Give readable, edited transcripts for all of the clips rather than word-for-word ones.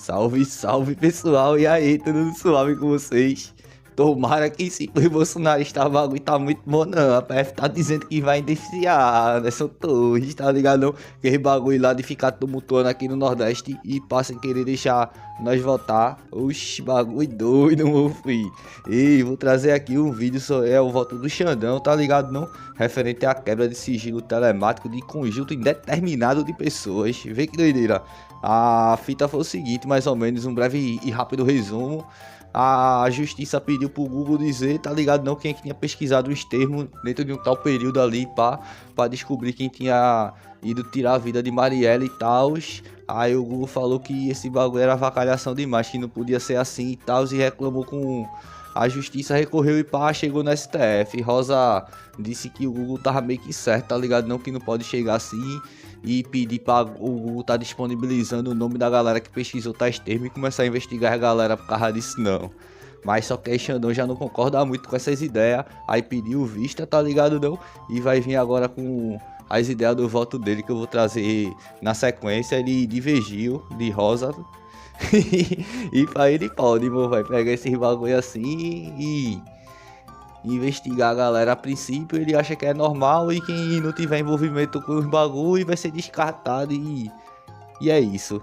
Salve, salve pessoal, e aí, tudo suave com vocês? Tomara que sim, porque o bolsonarista bagulho tá muito bom não, a PF tá dizendo que vai indiciar Anderson Torres, tá ligado não? Aquele bagulho lá de ficar tumultuando aqui no Nordeste e passa em querer deixar nós votar. Oxi, bagulho doido, meu filho. E vou trazer aqui um vídeo sobre o voto do Xandão, tá ligado não? Referente à quebra de sigilo telemático de conjunto indeterminado de pessoas. Vê que doideira. A fita foi o seguinte, mais ou menos, um breve e rápido resumo. A justiça pediu pro Google dizer, tá ligado não, quem é que tinha pesquisado os termos dentro de um tal período ali, pra descobrir quem tinha ido tirar a vida de Marielle e tal. Aí o Google falou que esse bagulho era avacalhação demais, que não podia ser assim e tal, e reclamou com... A justiça recorreu e pá, chegou no STF. Rosa disse que o Google tava meio que certo, tá ligado não, que não pode chegar assim e pedir para o Google tá disponibilizando o nome da galera que pesquisou tais termos e começar a investigar a galera por causa disso não. Mas só que aí Xandão já não concorda muito com essas ideias, aí pediu vista, tá ligado não? E vai vir agora com as ideias do voto dele que eu vou trazer na sequência. Ele divergiu de Rosa e pra ele pode, meu, vai pegar esses bagulho assim e investigar a galera. A princípio ele acha que é normal e quem não tiver envolvimento com os bagulho vai ser descartado e é isso.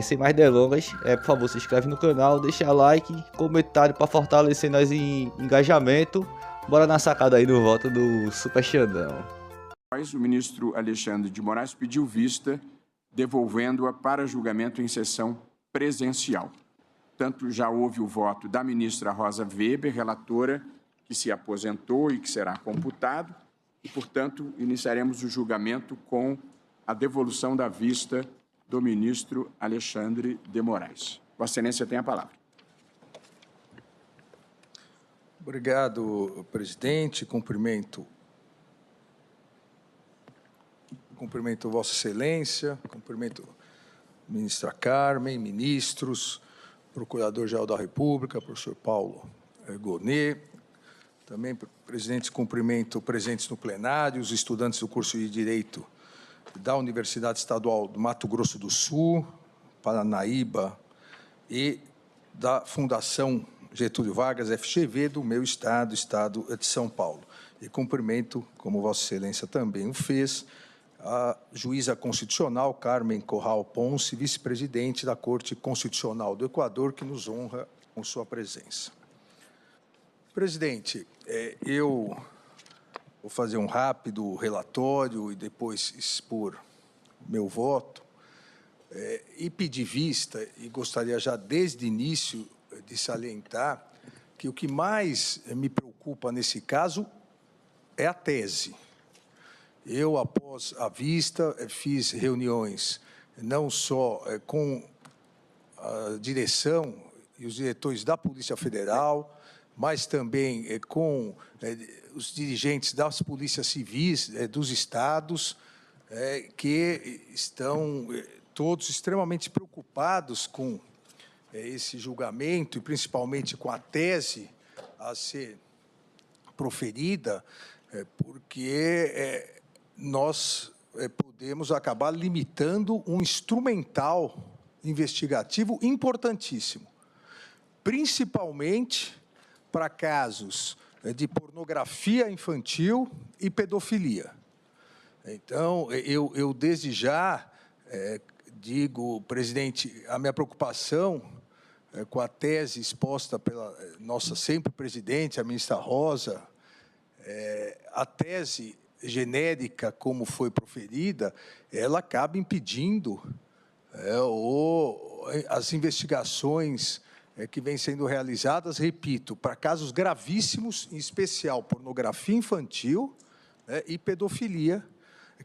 Sem mais delongas, por favor, se inscreve no canal, deixa like, comentário para fortalecer nós em engajamento. Bora na sacada aí do voto do Super Xandão. O ministro Alexandre de Moraes pediu vista, devolvendo-a para julgamento em sessão presencial. Tanto já houve o voto da ministra Rosa Weber, relatora, que se aposentou e que será computado, e, portanto, iniciaremos o julgamento com a devolução da vista do ministro Alexandre de Moraes. Vossa Excelência tem a palavra. Obrigado, presidente. Cumprimento Vossa Excelência, cumprimento a ministra Carmen, ministros, Procurador-Geral da República, professor Paulo Gonet. Também, presidente, cumprimento presentes no plenário, os estudantes do curso de Direito da Universidade Estadual do Mato Grosso do Sul, Paranaíba e da Fundação Getúlio Vargas, FGV, do meu estado de São Paulo. E cumprimento, como Vossa Excelência também o fez, a juíza constitucional Carmen Corral Ponce, vice-presidente da Corte Constitucional do Equador, que nos honra com sua presença. Presidente, eu vou fazer um rápido relatório e depois expor meu voto e pedir vista, e gostaria já desde o início de salientar que o que mais me preocupa nesse caso é a tese. Eu, após a vista, fiz reuniões não só com a direção e os diretores da Polícia Federal, mas também com os dirigentes das polícias civis dos estados, que estão todos extremamente preocupados com esse julgamento e principalmente com a tese a ser proferida, porque nós podemos acabar limitando um instrumental investigativo importantíssimo, principalmente para casos de pornografia infantil e pedofilia. Então, eu desde já digo, presidente, a minha preocupação com a tese exposta pela nossa sempre presidente, a ministra Rosa, a tese genérica como foi proferida, ela acaba impedindo as investigações que vêm sendo realizadas, repito, para casos gravíssimos, em especial pornografia infantil e pedofilia,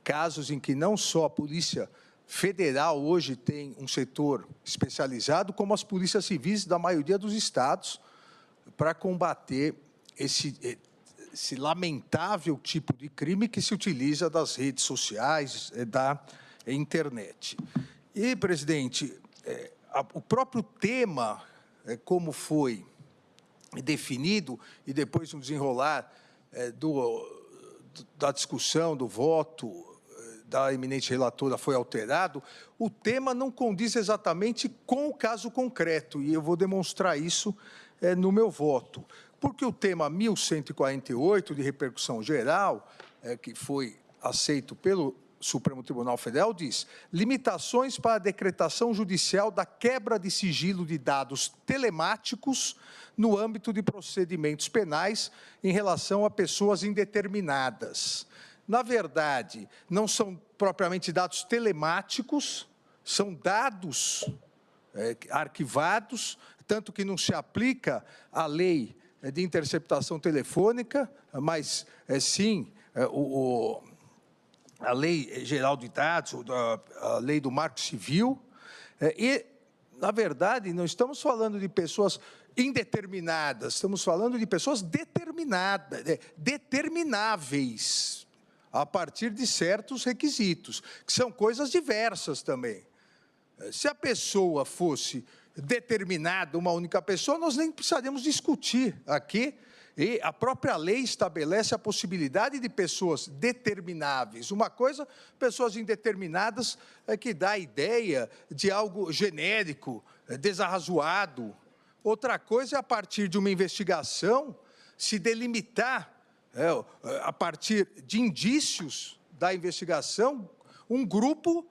casos em que não só a Polícia Federal hoje tem um setor especializado, como as polícias civis da maioria dos estados, para combater esse lamentável tipo de crime que se utiliza das redes sociais, da internet. E, presidente, o próprio tema, como foi definido, e depois no desenrolar da discussão, do voto, da eminente relatora foi alterado, o tema não condiz exatamente com o caso concreto, e eu vou demonstrar isso no meu voto. Porque o tema 1148, de repercussão geral, que foi aceito pelo Supremo Tribunal Federal, diz: limitações para a decretação judicial da quebra de sigilo de dados telemáticos no âmbito de procedimentos penais em relação a pessoas indeterminadas. Na verdade, não são propriamente dados telemáticos, são dados arquivados, tanto que não se aplica a lei de interceptação telefônica, mas sim a Lei Geral de Dados, a Lei do Marco Civil, e, na verdade, não estamos falando de pessoas indeterminadas, estamos falando de pessoas determinadas, determináveis, a partir de certos requisitos, que são coisas diversas também. Se a pessoa fosse determinada, uma única pessoa, nós nem precisaríamos discutir aqui, e a própria lei estabelece a possibilidade de pessoas determináveis. Uma coisa, pessoas indeterminadas, que dá a ideia de algo genérico, desarrazoado. Outra coisa é, a partir de uma investigação, se delimitar, a partir de indícios da investigação, um grupo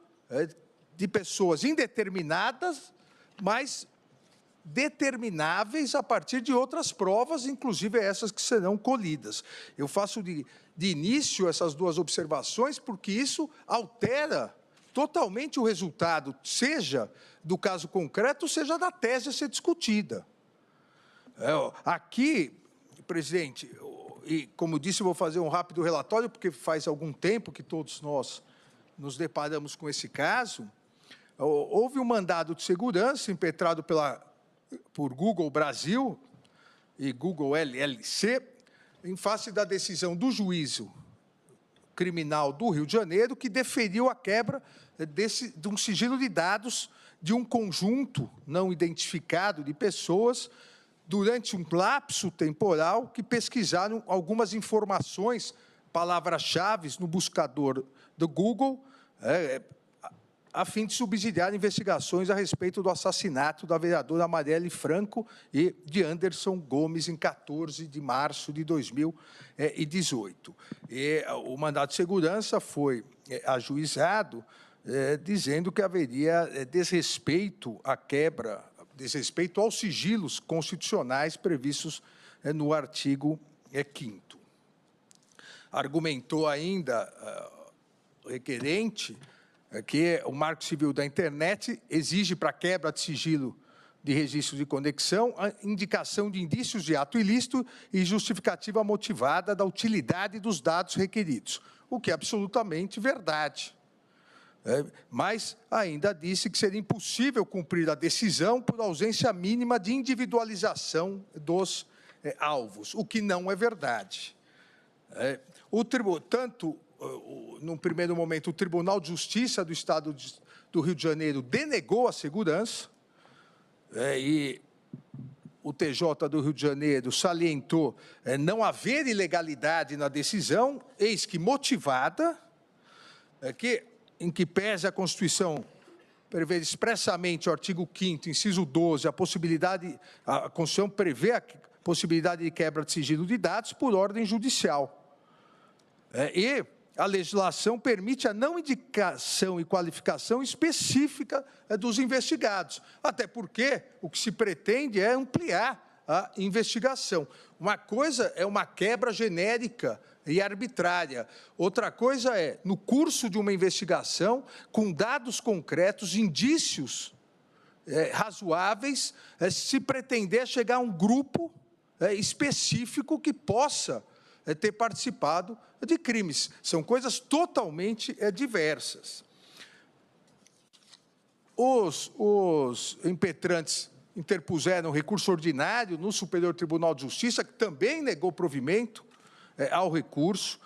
de pessoas indeterminadas, mas determináveis a partir de outras provas, inclusive essas que serão colhidas. Eu faço de início essas duas observações, porque isso altera totalmente o resultado, seja do caso concreto, seja da tese a ser discutida. Aqui, presidente, e como disse, vou fazer um rápido relatório, porque faz algum tempo que todos nós nos deparamos com esse caso. Houve um mandado de segurança impetrado por Google Brasil e Google LLC, em face da decisão do juízo criminal do Rio de Janeiro, que deferiu a quebra de um sigilo de dados de um conjunto não identificado de pessoas durante um lapso temporal que pesquisaram algumas informações, palavras-chave no buscador do Google, a fim de subsidiar investigações a respeito do assassinato da vereadora Marielle Franco e de Anderson Gomes em 14 de março de 2018. O mandado de segurança foi ajuizado, dizendo que haveria desrespeito à quebra, desrespeito aos sigilos constitucionais previstos no artigo 5º. Argumentou ainda o requerente que o Marco Civil da Internet exige para a quebra de sigilo de registro de conexão a indicação de indícios de ato ilícito e justificativa motivada da utilidade dos dados requeridos, o que é absolutamente verdade. Mas ainda disse que seria impossível cumprir a decisão por ausência mínima de individualização dos alvos, o que não é verdade. Num primeiro momento, o Tribunal de Justiça do Estado do Rio de Janeiro denegou a segurança, e o TJ do Rio de Janeiro salientou não haver ilegalidade na decisão, eis que motivada, em que pese a Constituição prevê expressamente o artigo 5º, inciso 12, a Constituição prevê a possibilidade de quebra de sigilo de dados por ordem judicial. E a legislação permite a não indicação e qualificação específica dos investigados, até porque o que se pretende é ampliar a investigação. Uma coisa é uma quebra genérica e arbitrária, outra coisa é, no curso de uma investigação, com dados concretos, indícios razoáveis, se pretender chegar a um grupo específico que possa ter participado de crimes. São coisas totalmente diversas. Os impetrantes interpuseram recurso ordinário no Superior Tribunal de Justiça, que também negou provimento ao recurso,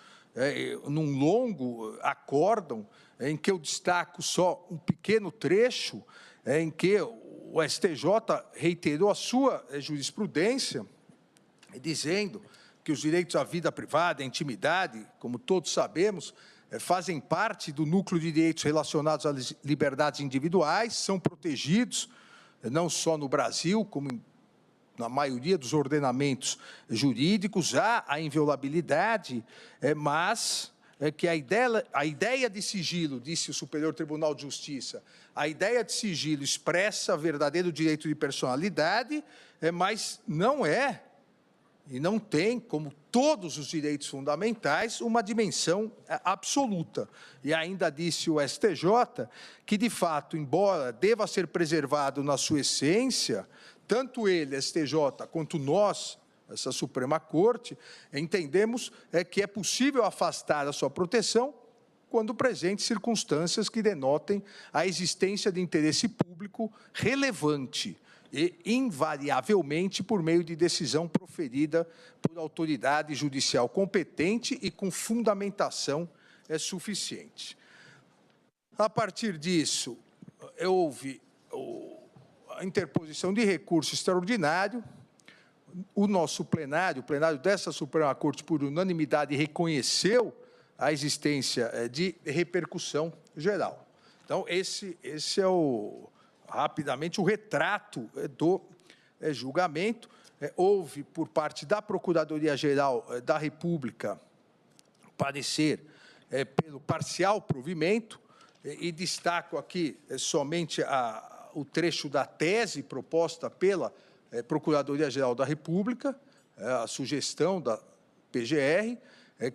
num longo acórdão, em que eu destaco só um pequeno trecho, em que o STJ reiterou a sua jurisprudência, dizendo que os direitos à vida privada, à intimidade, como todos sabemos, fazem parte do núcleo de direitos relacionados às liberdades individuais, são protegidos não só no Brasil, como na maioria dos ordenamentos jurídicos, há a inviolabilidade, mas que a ideia de sigilo, disse o Superior Tribunal de Justiça, a ideia de sigilo expressa verdadeiro direito de personalidade, mas não é, e não tem, como todos os direitos fundamentais, uma dimensão absoluta. E ainda disse o STJ que, de fato, embora deva ser preservado na sua essência, tanto ele, STJ, quanto nós, essa Suprema Corte, entendemos que é possível afastar a sua proteção quando presentes circunstâncias que denotem a existência de interesse público relevante e, invariavelmente, por meio de decisão proferida por autoridade judicial competente e com fundamentação suficiente. A partir disso, houve a interposição de recurso extraordinário. O nosso plenário, o plenário dessa Suprema Corte, por unanimidade, reconheceu a existência de repercussão geral. Então, esse é rapidamente o retrato do julgamento. Houve, por parte da Procuradoria-Geral da República, parecer pelo parcial provimento, e destaco aqui somente o trecho da tese proposta pela Procuradoria-Geral da República, a sugestão da PGR,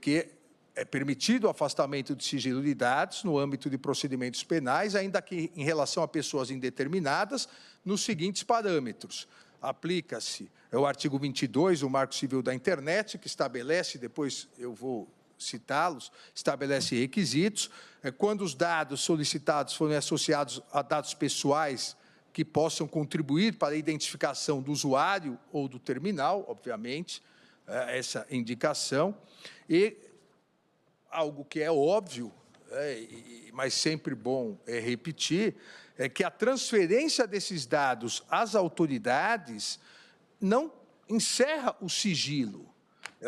que é permitido o afastamento de sigilo de dados no âmbito de procedimentos penais, ainda que em relação a pessoas indeterminadas, nos seguintes parâmetros. Aplica-se o artigo 22 do Marco Civil da Internet, que estabelece, depois eu vou citá-los, estabelece requisitos. Quando os dados solicitados forem associados a dados pessoais que possam contribuir para a identificação do usuário ou do terminal, obviamente, essa indicação. E algo que é óbvio, mas sempre bom repetir, é que a transferência desses dados às autoridades não encerra o sigilo.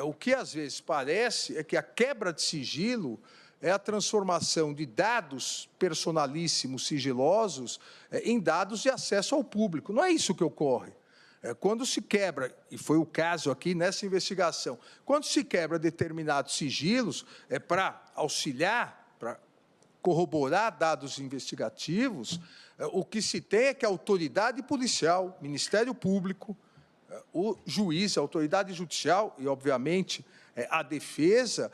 O que às vezes parece é que a quebra de sigilo é a transformação de dados personalíssimos, sigilosos, em dados de acesso ao público. Não é isso que ocorre. Quando se quebra, e foi o caso aqui nessa investigação, quando se quebra determinados sigilos, é para auxiliar, para corroborar dados investigativos, o que se tem é que a autoridade policial, Ministério Público, o juiz, a autoridade judicial e, obviamente, a defesa,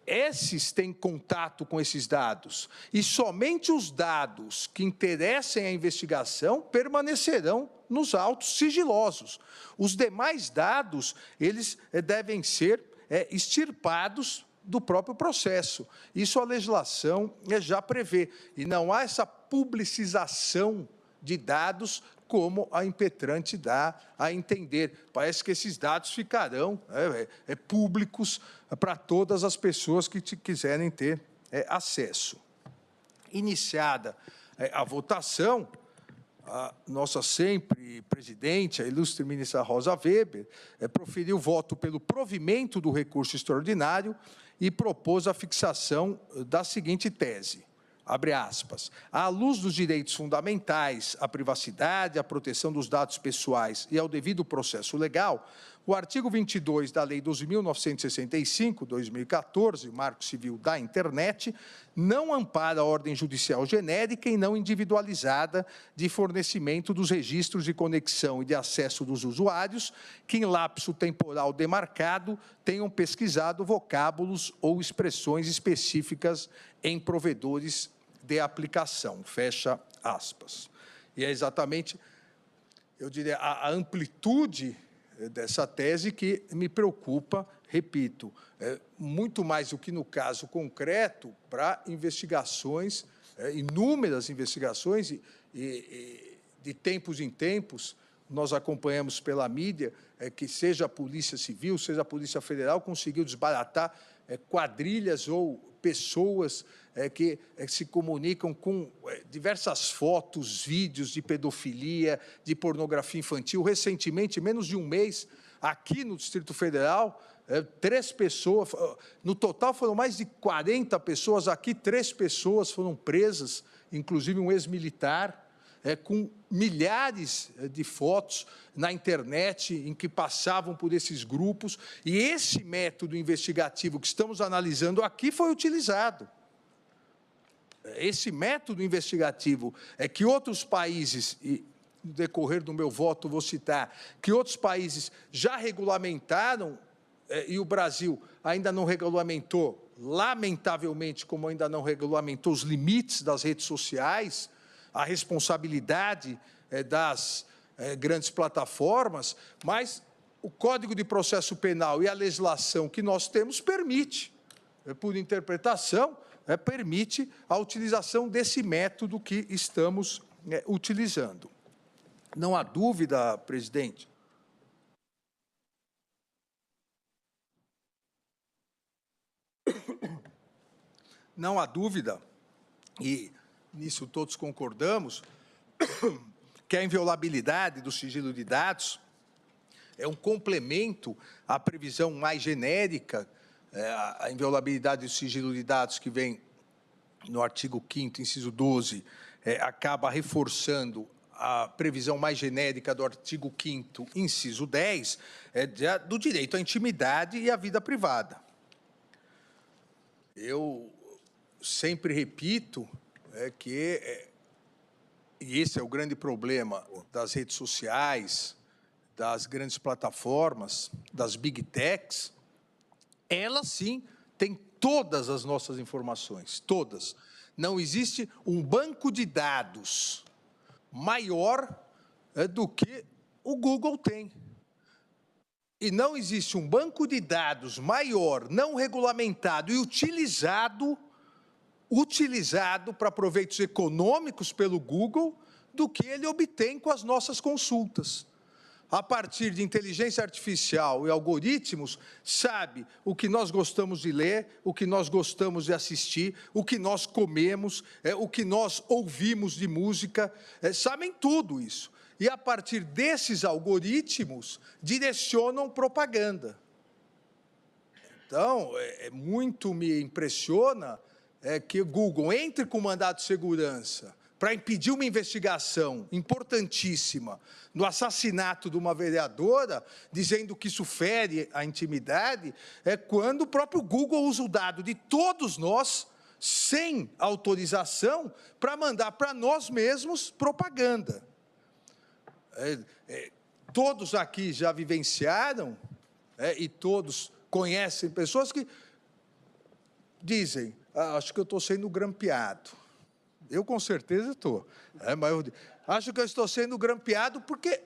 esses têm contato com esses dados, e somente os dados que interessem à investigação permanecerão nos autos sigilosos. Os demais dados, eles devem ser extirpados do próprio processo. Isso a legislação já prevê, e não há essa publicização de dados como a impetrante dá a entender. Parece que esses dados ficarão públicos para todas as pessoas que quiserem ter acesso. Iniciada a votação, a nossa sempre presidente, a ilustre ministra Rosa Weber, proferiu voto pelo provimento do recurso extraordinário e propôs a fixação da seguinte tese. Abre aspas, à luz dos direitos fundamentais, à privacidade, à proteção dos dados pessoais e ao devido processo legal, o artigo 22 da Lei 12.965, 2014, Marco Civil da Internet, não ampara a ordem judicial genérica e não individualizada de fornecimento dos registros de conexão e de acesso dos usuários que, em lapso temporal demarcado, tenham pesquisado vocábulos ou expressões específicas em provedores de aplicação, fecha aspas. E é exatamente, eu diria, a amplitude dessa tese que me preocupa, repito, muito mais do que no caso concreto, para investigações, inúmeras investigações, e de tempos em tempos, nós acompanhamos pela mídia, que seja a Polícia Civil, seja a Polícia Federal, conseguiu desbaratar quadrilhas ou pessoas que se comunicam com diversas fotos, vídeos de pedofilia, de pornografia infantil. Recentemente, menos de um mês, aqui no Distrito Federal, 3 pessoas, no total foram mais de 40 pessoas, aqui 3 pessoas foram presas, inclusive um ex-militar, com milhares de fotos na internet em que passavam por esses grupos, e esse método investigativo que estamos analisando aqui foi utilizado. Esse método investigativo é que outros países, e no decorrer do meu voto vou citar, que outros países já regulamentaram, e o Brasil ainda não regulamentou, lamentavelmente, como ainda não regulamentou os limites das redes sociais, a responsabilidade das grandes plataformas, mas o Código de Processo Penal e a legislação que nós temos permite, por interpretação, permite a utilização desse método que estamos utilizando. Não há dúvida, presidente, não há dúvida, e nisso todos concordamos, que a inviolabilidade do sigilo de dados é um complemento à previsão mais genérica, a inviolabilidade do sigilo de dados que vem no artigo 5º, inciso 12, acaba reforçando a previsão mais genérica do artigo 5º, inciso 10, do direito à intimidade e à vida privada. Eu sempre repito que, e esse é o grande problema das redes sociais, das grandes plataformas, das big techs, elas sim têm todas as nossas informações, todas. Não existe um banco de dados maior do que o Google tem. E não existe um banco de dados maior, não regulamentado e utilizado para proveitos econômicos pelo Google do que ele obtém com as nossas consultas. A partir de inteligência artificial e algoritmos, sabe o que nós gostamos de ler, o que nós gostamos de assistir, o que nós comemos, o que nós ouvimos de música, sabem tudo isso. E, a partir desses algoritmos, direcionam propaganda. Então, muito me impressiona que o Google entre com mandado de segurança para impedir uma investigação importantíssima no assassinato de uma vereadora, dizendo que isso fere a intimidade, quando o próprio Google usa o dado de todos nós, sem autorização, para mandar para nós mesmos propaganda. Todos aqui já vivenciaram, e todos conhecem pessoas que dizem, acho que eu estou sendo grampeado. Eu, com certeza, estou. Mas eu acho que eu estou sendo grampeado porque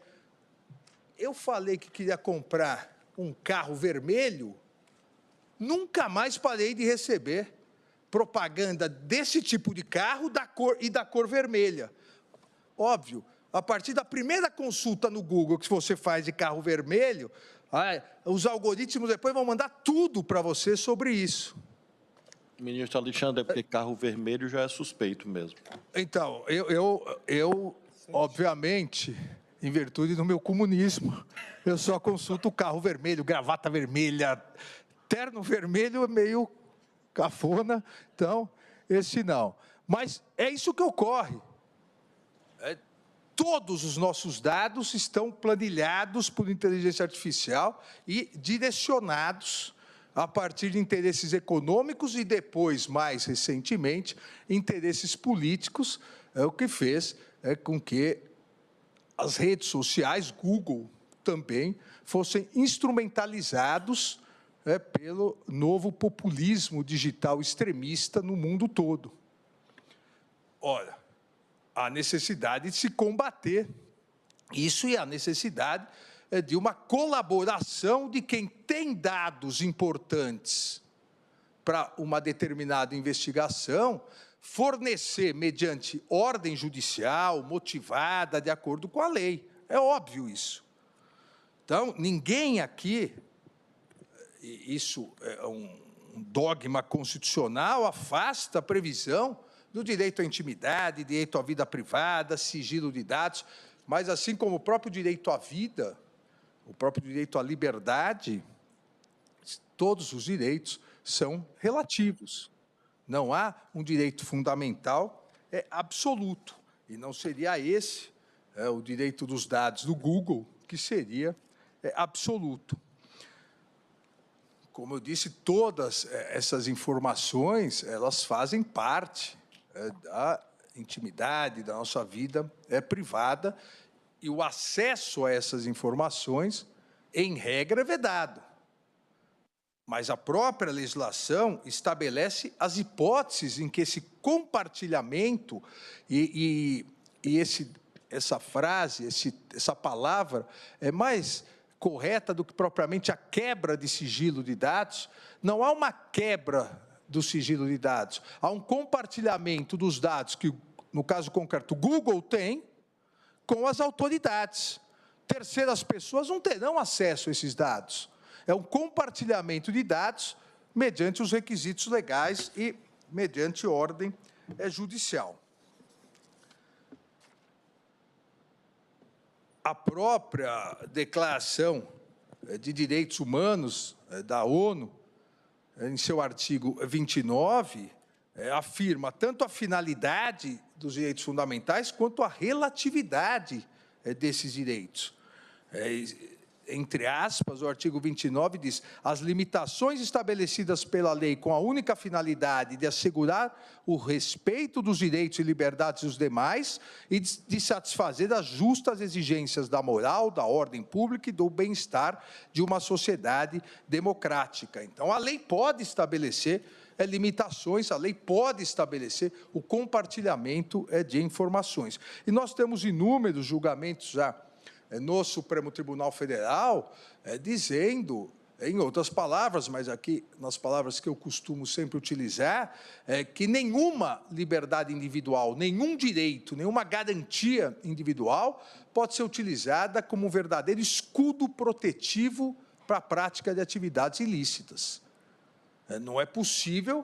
eu falei que queria comprar um carro vermelho, nunca mais parei de receber propaganda desse tipo de carro da cor vermelha. Óbvio, a partir da primeira consulta no Google que você faz de carro vermelho, os algoritmos depois vão mandar tudo para você sobre isso. Ministro Alexandre, é porque carro vermelho já é suspeito mesmo. Então, eu obviamente, em virtude do meu comunismo, eu só consulto o carro vermelho, gravata vermelha, terno vermelho é meio cafona, então, esse não. Mas é isso que ocorre. Todos os nossos dados estão planilhados por inteligência artificial e direcionados a partir de interesses econômicos e depois, mais recentemente, interesses políticos, o que fez com que as redes sociais, Google também, fossem instrumentalizados pelo novo populismo digital extremista no mundo todo. Ora, há necessidade de se combater isso e a necessidade de uma colaboração de quem tem dados importantes para uma determinada investigação, fornecer mediante ordem judicial, motivada, de acordo com a lei. É óbvio isso. Então, ninguém aqui, isso é um dogma constitucional, afasta a previsão do direito à intimidade, direito à vida privada, sigilo de dados, mas assim como o próprio direito à vida, o próprio direito à liberdade, todos os direitos são relativos. Não há um direito fundamental absoluto. E não seria esse o direito dos dados do Google, que seria absoluto. Como eu disse, todas essas informações, elas fazem parte da intimidade da nossa vida privada, e o acesso a essas informações, em regra, é vedado. Mas a própria legislação estabelece as hipóteses em que esse compartilhamento essa frase, essa palavra é mais correta do que propriamente a quebra de sigilo de dados. Não há uma quebra do sigilo de dados, há um compartilhamento dos dados que, no caso concreto, o Google tem com as autoridades. Terceiras pessoas não terão acesso a esses dados. É um compartilhamento de dados mediante os requisitos legais e mediante ordem judicial. A própria Declaração de Direitos Humanos da ONU, em seu artigo 29, afirma tanto a finalidade dos direitos fundamentais quanto a relatividade desses direitos. Entre aspas, o artigo 29 diz: as limitações estabelecidas pela lei com a única finalidade de assegurar o respeito dos direitos e liberdades dos demais e de satisfazer as justas exigências da moral, da ordem pública e do bem-estar de uma sociedade democrática. Então, a lei pode estabelecer limitações, a lei pode estabelecer o compartilhamento de informações. E nós temos inúmeros julgamentos já no Supremo Tribunal Federal, dizendo, em outras palavras, mas aqui nas palavras que eu costumo sempre utilizar, que nenhuma liberdade individual, nenhum direito, nenhuma garantia individual pode ser utilizada como um verdadeiro escudo protetivo para a prática de atividades ilícitas. Não é possível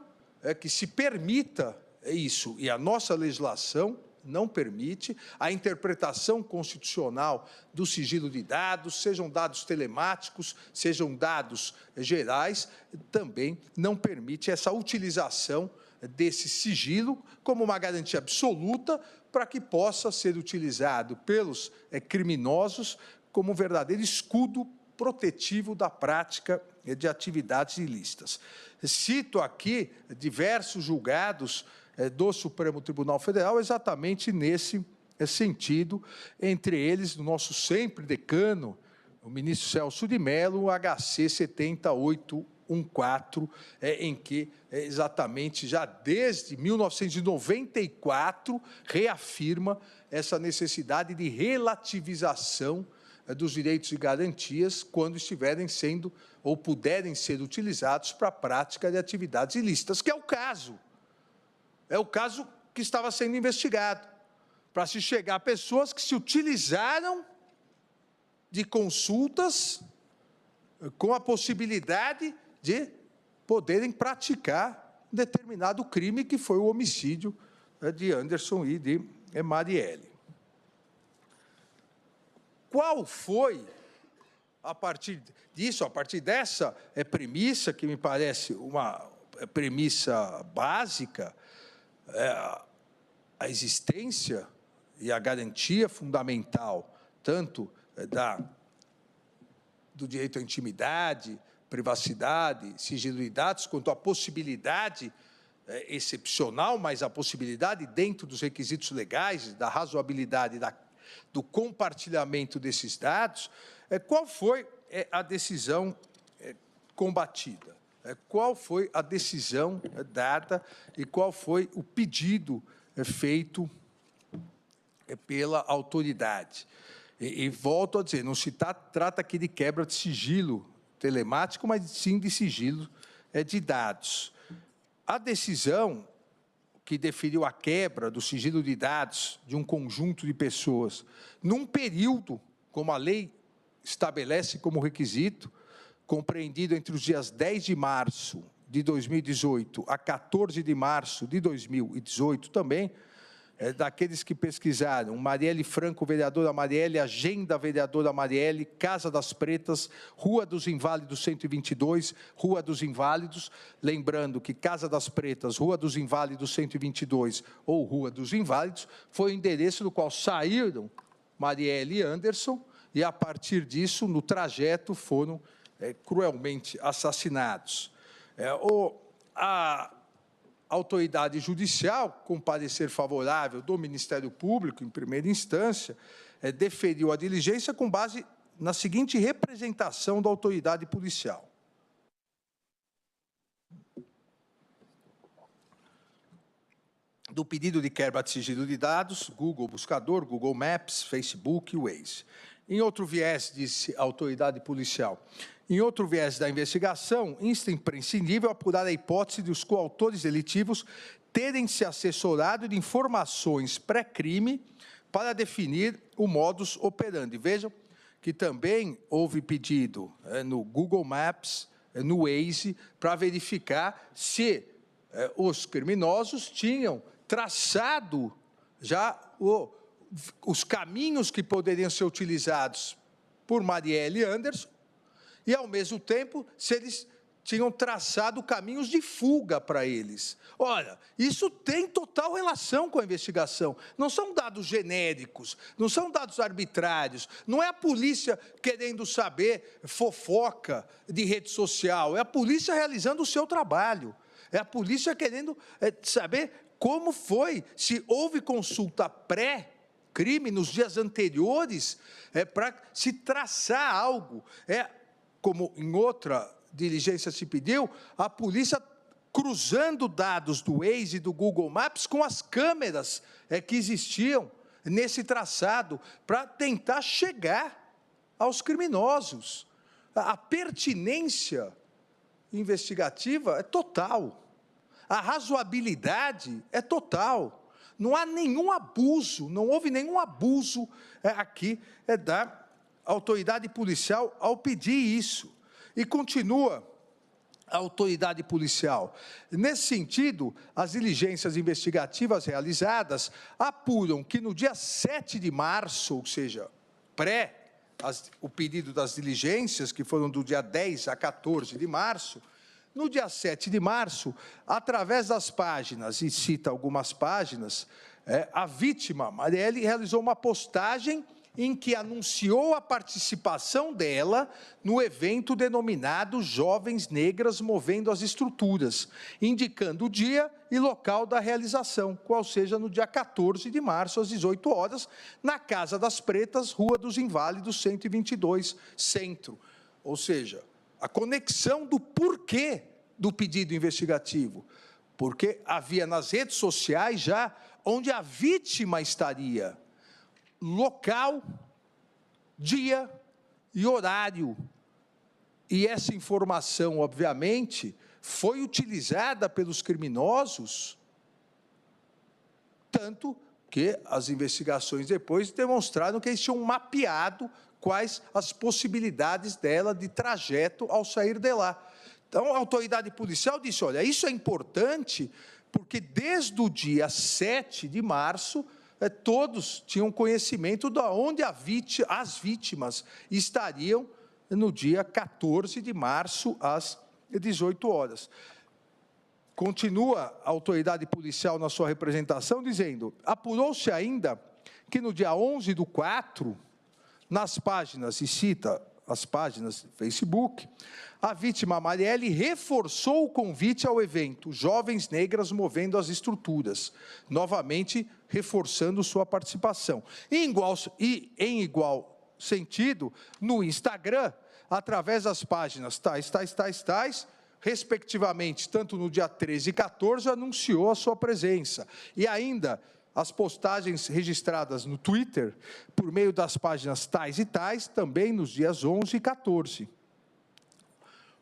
que se permita isso, e a nossa legislação não permite. A interpretação constitucional do sigilo de dados, sejam dados telemáticos, sejam dados gerais, também não permite essa utilização desse sigilo como uma garantia absoluta para que possa ser utilizado pelos criminosos como um verdadeiro escudo protetivo da prática de atividades ilícitas. Cito aqui diversos julgados do Supremo Tribunal Federal exatamente nesse sentido, entre eles o nosso sempre decano, o ministro Celso de Mello, o HC 7814, em que exatamente já desde 1994 reafirma essa necessidade de relativização dos direitos e garantias quando estiverem sendo ou puderem ser utilizados para a prática de atividades ilícitas, que é o caso. É o caso que estava sendo investigado, para se chegar a pessoas que se utilizaram de consultas com a possibilidade de poderem praticar determinado crime, que foi o homicídio de Anderson e de Marielle. Qual foi, a partir disso, a partir dessa premissa, que me parece uma premissa básica, a existência e a garantia fundamental, tanto do direito à intimidade, privacidade, sigilo de dados, quanto a possibilidade excepcional, mas a possibilidade, dentro dos requisitos legais, da razoabilidade, do compartilhamento desses dados. Qual foi a decisão combatida? Qual foi a decisão dada e qual foi o pedido feito pela autoridade? E volto a dizer, não se trata aqui de quebra de sigilo telemático, mas sim de sigilo de dados. A decisão que deferiu a quebra do sigilo de dados de um conjunto de pessoas num período, como a lei estabelece como requisito, compreendido entre os dias 10 de março de 2018 a 14 de março de 2018 também, daqueles que pesquisaram, Marielle Franco, vereadora Marielle, Agenda, vereadora Marielle, Casa das Pretas, Rua dos Inválidos 122, Rua dos Inválidos, lembrando que Casa das Pretas, Rua dos Inválidos 122 ou Rua dos Inválidos, foi o endereço do qual saíram Marielle e Anderson, e a partir disso, no trajeto, foram cruelmente assassinados. A autoridade judicial, com parecer favorável do Ministério Público, em primeira instância, deferiu a diligência com base na seguinte representação da autoridade policial. Do pedido de quebra de sigilo de dados, Google Buscador, Google Maps, Facebook e Waze. Em outro viés, disse a autoridade policial, em outro viés da investigação, insta imprescindível apurar a hipótese de os coautores delitivos terem se assessorado de informações pré-crime para definir o modus operandi. Vejam que também houve pedido no Google Maps, no Waze, para verificar se os criminosos tinham traçado já os caminhos que poderiam ser utilizados por Marielle e Anderson, e, ao mesmo tempo, se eles tinham traçado caminhos de fuga para eles. Olha, isso tem total relação com a investigação. Não são dados genéricos, não são dados arbitrários, não é a polícia querendo saber fofoca de rede social, é a polícia realizando o seu trabalho, é a polícia querendo saber como foi, se houve consulta pré-crime nos dias anteriores, para se traçar algo. Como em outra diligência se pediu, a polícia cruzando dados do Waze e do Google Maps com as câmeras que existiam nesse traçado, para tentar chegar aos criminosos. A pertinência investigativa é total. A razoabilidade é total. Não há nenhum abuso, não houve nenhum abuso aqui da autoridade policial ao pedir isso. E continua a autoridade policial. Nesse sentido, as diligências investigativas realizadas apuram que no dia 7 de março, ou seja, o pedido das diligências, que foram do dia 10 a 14 de março, no dia 7 de março, através das páginas, e cita algumas páginas, a vítima, Marielle, realizou uma postagem em que anunciou a participação dela no evento denominado Jovens Negras Movendo as Estruturas, indicando o dia e local da realização, qual seja no dia 14 de março, às 18 horas, na Casa das Pretas, Rua dos Inválidos, 122, Centro. Ou seja, a conexão do porquê do pedido investigativo, porque havia nas redes sociais já onde a vítima estaria, local, dia e horário. E essa informação, obviamente, foi utilizada pelos criminosos, tanto que as investigações depois demonstraram que eles tinham mapeado quais as possibilidades dela de trajeto ao sair de lá. Então, a autoridade policial disse, olha, isso é importante, porque desde o dia 7 de março, todos tinham conhecimento de onde as vítimas estariam no dia 14 de março, às 18 horas. Continua a autoridade policial na sua representação, dizendo, apurou-se ainda que no dia 11/4, nas páginas, e cita as páginas do Facebook, a vítima Marielle reforçou o convite ao evento Jovens Negras Movendo as Estruturas, novamente reforçando sua participação. Em igual sentido, no Instagram, através das páginas tais, respectivamente, tanto no dia 13 e 14, anunciou a sua presença. E ainda as postagens registradas no Twitter, por meio das páginas tais e tais, também nos dias 11 e 14.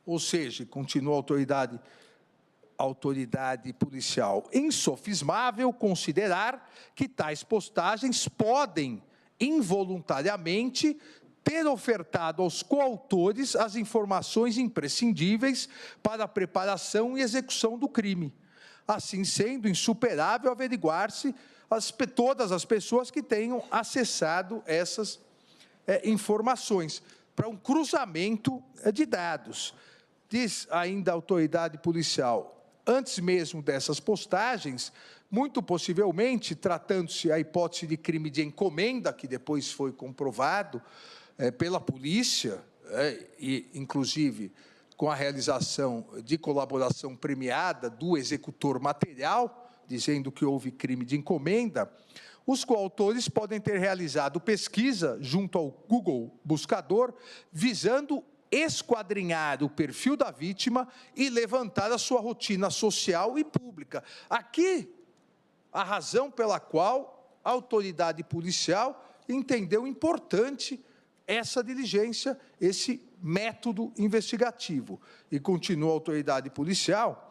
Ou seja, continua a autoridade policial, insofismável considerar que tais postagens podem, involuntariamente, ter ofertado aos coautores as informações imprescindíveis para a preparação e execução do crime. Assim sendo, insuperável averiguar-se todas as pessoas que tenham acessado essas informações, para um cruzamento de dados. Diz ainda a autoridade policial, antes mesmo dessas postagens, muito possivelmente, tratando-se a hipótese de crime de encomenda, que depois foi comprovado pela polícia, e inclusive com a realização de colaboração premiada do executor material, dizendo que houve crime de encomenda, os coautores podem ter realizado pesquisa junto ao Google Buscador, visando esquadrinhar o perfil da vítima e levantar a sua rotina social e pública. Aqui, a razão pela qual a autoridade policial entendeu importante essa diligência, esse método investigativo. E continua a autoridade policial,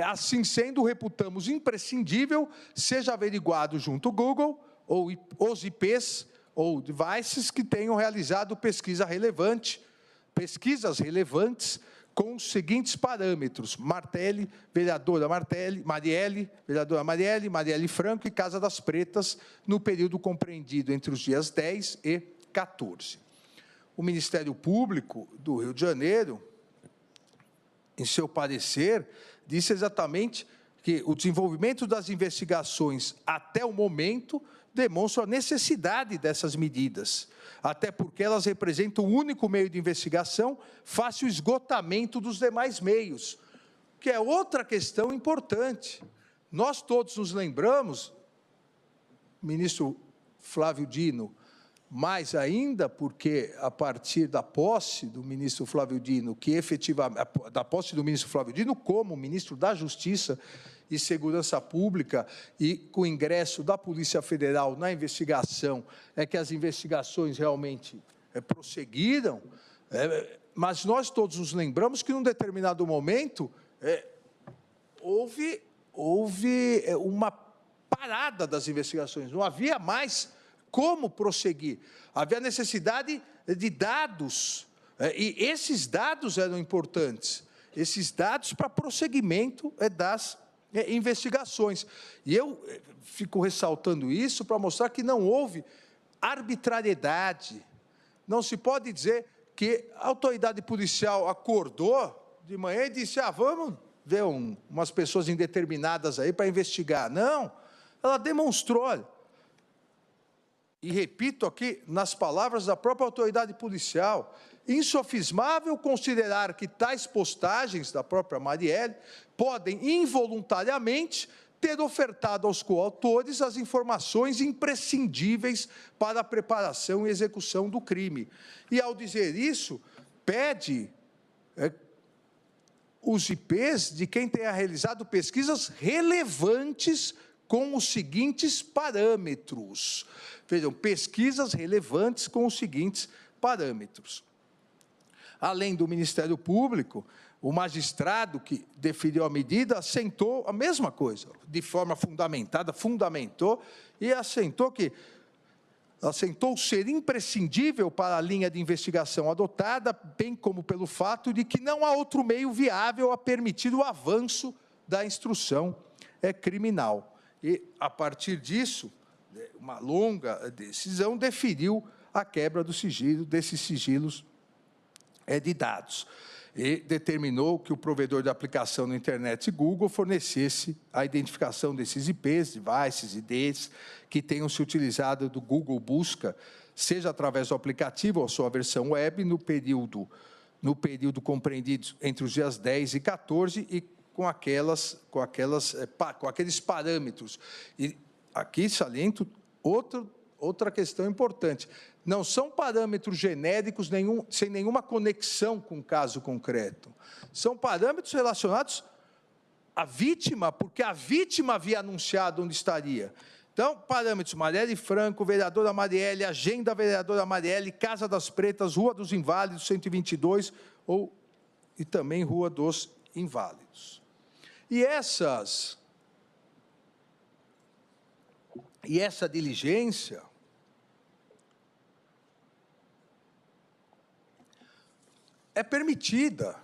assim sendo, reputamos imprescindível, seja averiguado junto ao Google, ou os IPs ou devices que tenham realizado pesquisas relevantes com os seguintes parâmetros: vereadora Marielle Franco e Casa das Pretas, no período compreendido entre os dias 10 e 14. O Ministério Público do Rio de Janeiro, em seu parecer, disse exatamente que o desenvolvimento das investigações até o momento demonstra a necessidade dessas medidas, até porque elas representam o único meio de investigação face ao esgotamento dos demais meios, que é outra questão importante. Nós todos nos lembramos, ministro Flávio Dino, mais ainda porque a partir da posse do ministro Flávio Dino, que efetivamente, da posse do ministro Flávio Dino como ministro da Justiça e Segurança Pública e com o ingresso da Polícia Federal na investigação, é que as investigações realmente prosseguiram, mas nós todos nos lembramos que, num determinado momento, houve uma parada das investigações, não havia mais como prosseguir. Havia necessidade de dados, e esses dados eram importantes, esses dados para prosseguimento das investigações. E eu fico ressaltando isso para mostrar que não houve arbitrariedade. Não se pode dizer que a autoridade policial acordou de manhã e disse: vamos ver umas pessoas indeterminadas aí para investigar. Não, ela demonstrou, olha, e repito aqui, nas palavras da própria autoridade policial, insofismável considerar que tais postagens da própria Marielle podem involuntariamente ter ofertado aos coautores as informações imprescindíveis para a preparação e execução do crime. E, ao dizer isso, pede os IPs de quem tenha realizado pesquisas relevantes com os seguintes parâmetros. Vejam, pesquisas relevantes com os seguintes parâmetros. Além do Ministério Público, o magistrado que deferiu a medida assentou a mesma coisa, de forma fundamentada, fundamentou e assentou ser imprescindível para a linha de investigação adotada, bem como pelo fato de que não há outro meio viável a permitir o avanço da instrução criminal. E, a partir disso, uma longa decisão deferiu a quebra do sigilo, desses sigilos de dados, e determinou que o provedor de aplicação na internet Google fornecesse a identificação desses IPs, devices, IDs, que tenham se utilizado do Google Busca, seja através do aplicativo ou sua versão web, no período compreendido entre os dias 10 e 14, e com aqueles parâmetros. E aqui saliento outra questão importante. Não são parâmetros genéricos sem nenhuma conexão com o caso concreto. São parâmetros relacionados à vítima, porque a vítima havia anunciado onde estaria. Então, parâmetros: Marielle Franco, vereadora Marielle, agenda vereadora Marielle, Casa das Pretas, Rua dos Inválidos, 122, e também Rua dos Inválidos. E essa diligência é permitida,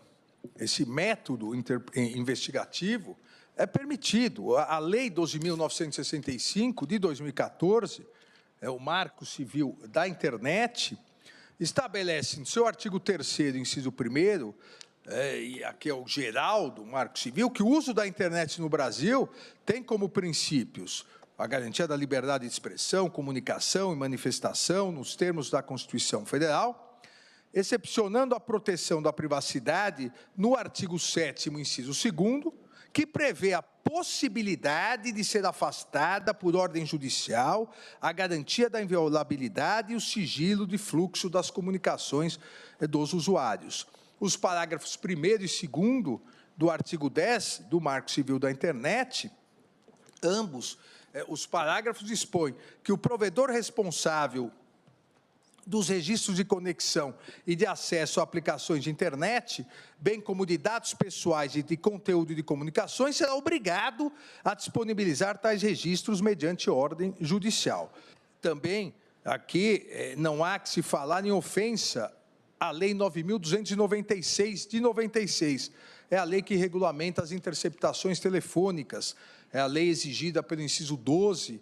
esse método investigativo é permitido. A Lei 12.965, de 2014, o Marco Civil da Internet, estabelece, no seu artigo 3º, inciso 1º, e aqui é o geral do Marco Civil, que o uso da internet no Brasil tem como princípios a garantia da liberdade de expressão, comunicação e manifestação nos termos da Constituição Federal, excepcionando a proteção da privacidade no artigo 7º, inciso 2º, que prevê a possibilidade de ser afastada por ordem judicial a garantia da inviolabilidade e o sigilo de fluxo das comunicações dos usuários. Os parágrafos 1º e 2º do artigo 10 do Marco Civil da Internet, ambos os parágrafos dispõem que o provedor responsável dos registros de conexão e de acesso a aplicações de internet, bem como de dados pessoais e de conteúdo de comunicações, será obrigado a disponibilizar tais registros mediante ordem judicial. Também, aqui, não há que se falar em ofensa à Lei 9.296, de 96. É a lei que regulamenta as interceptações telefônicas, é a lei exigida pelo inciso 12,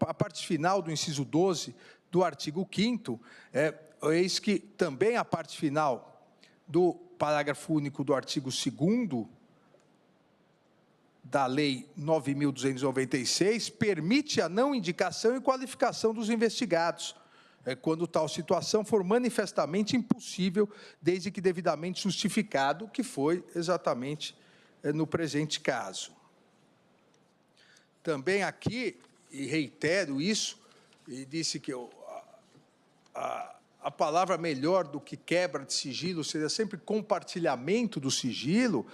a parte final do inciso 12, do artigo 5º, eis que também a parte final do parágrafo único do artigo 2º da Lei 9.296 permite a não indicação e qualificação dos investigados, quando tal situação for manifestamente impossível, desde que devidamente justificado, que foi exatamente no presente caso. Também aqui, e reitero isso, e disse que a palavra melhor do que quebra de sigilo seria sempre compartilhamento do sigilo,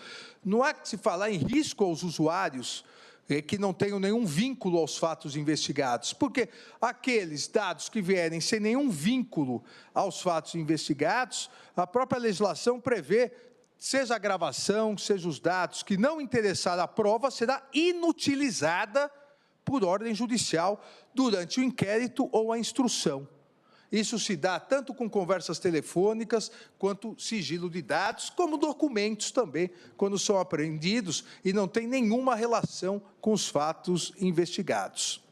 não há que se falar em risco aos usuários que não tenham nenhum vínculo aos fatos investigados, porque aqueles dados que vierem sem nenhum vínculo aos fatos investigados, a própria legislação prevê, seja a gravação, seja os dados, que não interessar a prova, será inutilizada por ordem judicial durante o inquérito ou a instrução. Isso se dá tanto com conversas telefônicas, quanto sigilo de dados, como documentos também, quando são apreendidos e não tem nenhuma relação com os fatos investigados.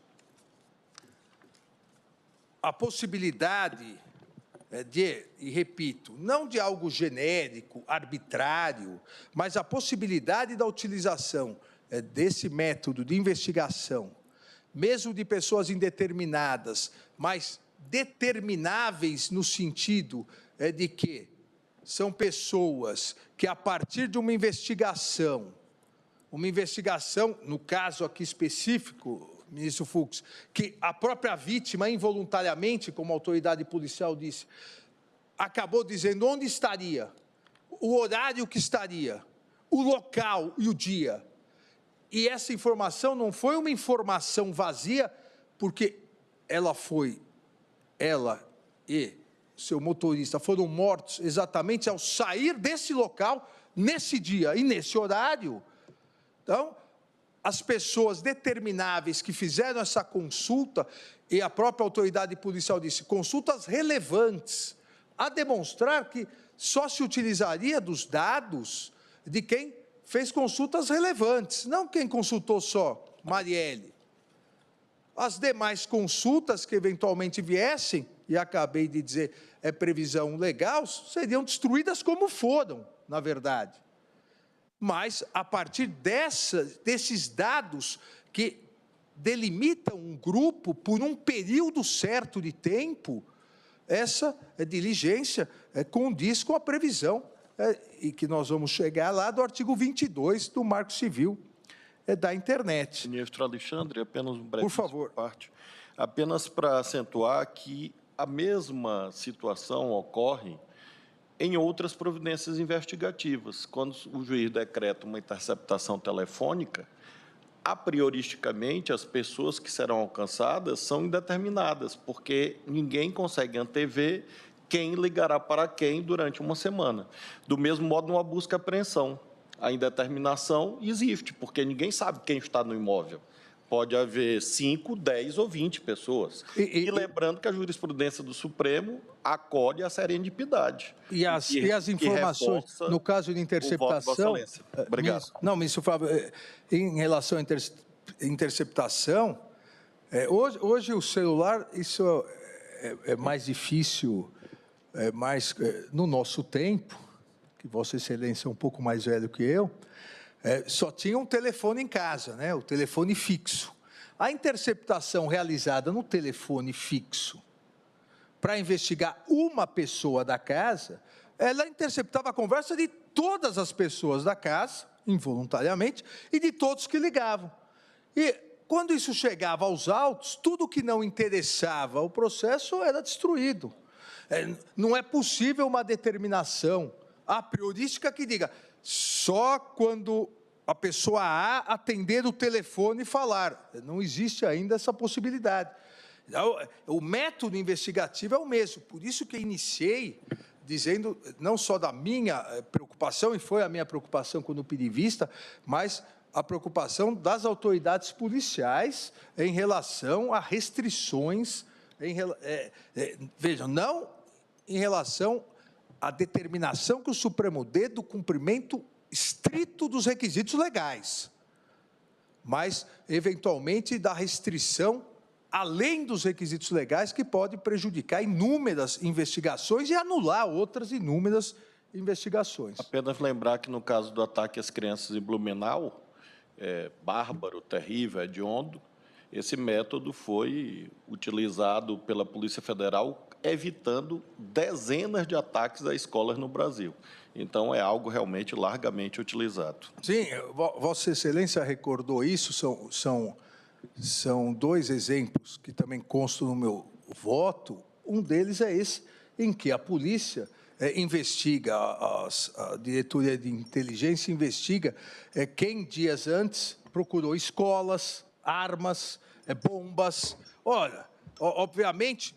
A possibilidade e repito, não de algo genérico, arbitrário, mas a possibilidade da utilização desse método de investigação, mesmo de pessoas indeterminadas, mas determináveis no sentido de que são pessoas que, a partir de uma investigação, no caso aqui específico, ministro Fux, que a própria vítima, involuntariamente, como a autoridade policial disse, acabou dizendo onde estaria, o horário que estaria, o local e o dia. E essa informação não foi uma informação vazia, porque ela e seu motorista foram mortos exatamente ao sair desse local, nesse dia e nesse horário. Então, as pessoas determináveis que fizeram essa consulta, e a própria autoridade policial disse, consultas relevantes, a demonstrar que só se utilizaria dos dados de quem fez consultas relevantes, não quem consultou só Marielle. As demais consultas que eventualmente viessem, e acabei de dizer, é previsão legal, seriam destruídas como foram, na verdade. Mas, a partir desses dados que delimitam um grupo por um período certo de tempo, essa diligência condiz com a previsão, e que nós vamos chegar lá do artigo 22 do Marco Civil da Internet. Ministro Alexandre, apenas um breve... Por favor. Parte. Apenas para acentuar que a mesma situação ocorre em outras providências investigativas. Quando o juiz decreta uma interceptação telefônica, a prioristicamente, as pessoas que serão alcançadas são indeterminadas, porque ninguém consegue antever quem ligará para quem durante uma semana. Do mesmo modo, numa busca e apreensão, a indeterminação existe, porque ninguém sabe quem está no imóvel. Pode haver 5, 10 ou 20 pessoas. E lembrando que a jurisprudência do Supremo acolhe a serendipidade. E as informações, no caso de interceptação... Obrigado. Ministro Flávio, em relação à interceptação, hoje o celular, isso é mais difícil, no nosso tempo, que Vossa Excelência é um pouco mais velho que eu, só tinha um telefone em casa, né? O telefone fixo. A interceptação realizada no telefone fixo para investigar uma pessoa da casa, ela interceptava a conversa de todas as pessoas da casa, involuntariamente, e de todos que ligavam. E quando isso chegava aos autos, tudo que não interessava ao processo era destruído. Não é possível uma determinação a priorística que diga só quando a pessoa A atender o telefone e falar. Não existe ainda essa possibilidade. O método investigativo é o mesmo. Por isso que eu iniciei dizendo, não só da minha preocupação, e foi a minha preocupação quando pedi vista, mas a preocupação das autoridades policiais em relação a restrições, vejam, não em relação à determinação que o Supremo dê do cumprimento estrito dos requisitos legais, mas, eventualmente, da restrição além dos requisitos legais, que pode prejudicar inúmeras investigações e anular outras inúmeras investigações. Apenas lembrar que, no caso do ataque às crianças em Blumenau, bárbaro, terrível, hediondo, esse método foi utilizado pela Polícia Federal, evitando dezenas de ataques a escolas no Brasil. Então, é algo realmente largamente utilizado. Sim, Vossa Excelência recordou isso, são dois exemplos que também constam no meu voto. Um deles é esse, em que a polícia investiga, a diretoria de inteligência investiga quem dias antes procurou escolas, armas, bombas. Olha, obviamente,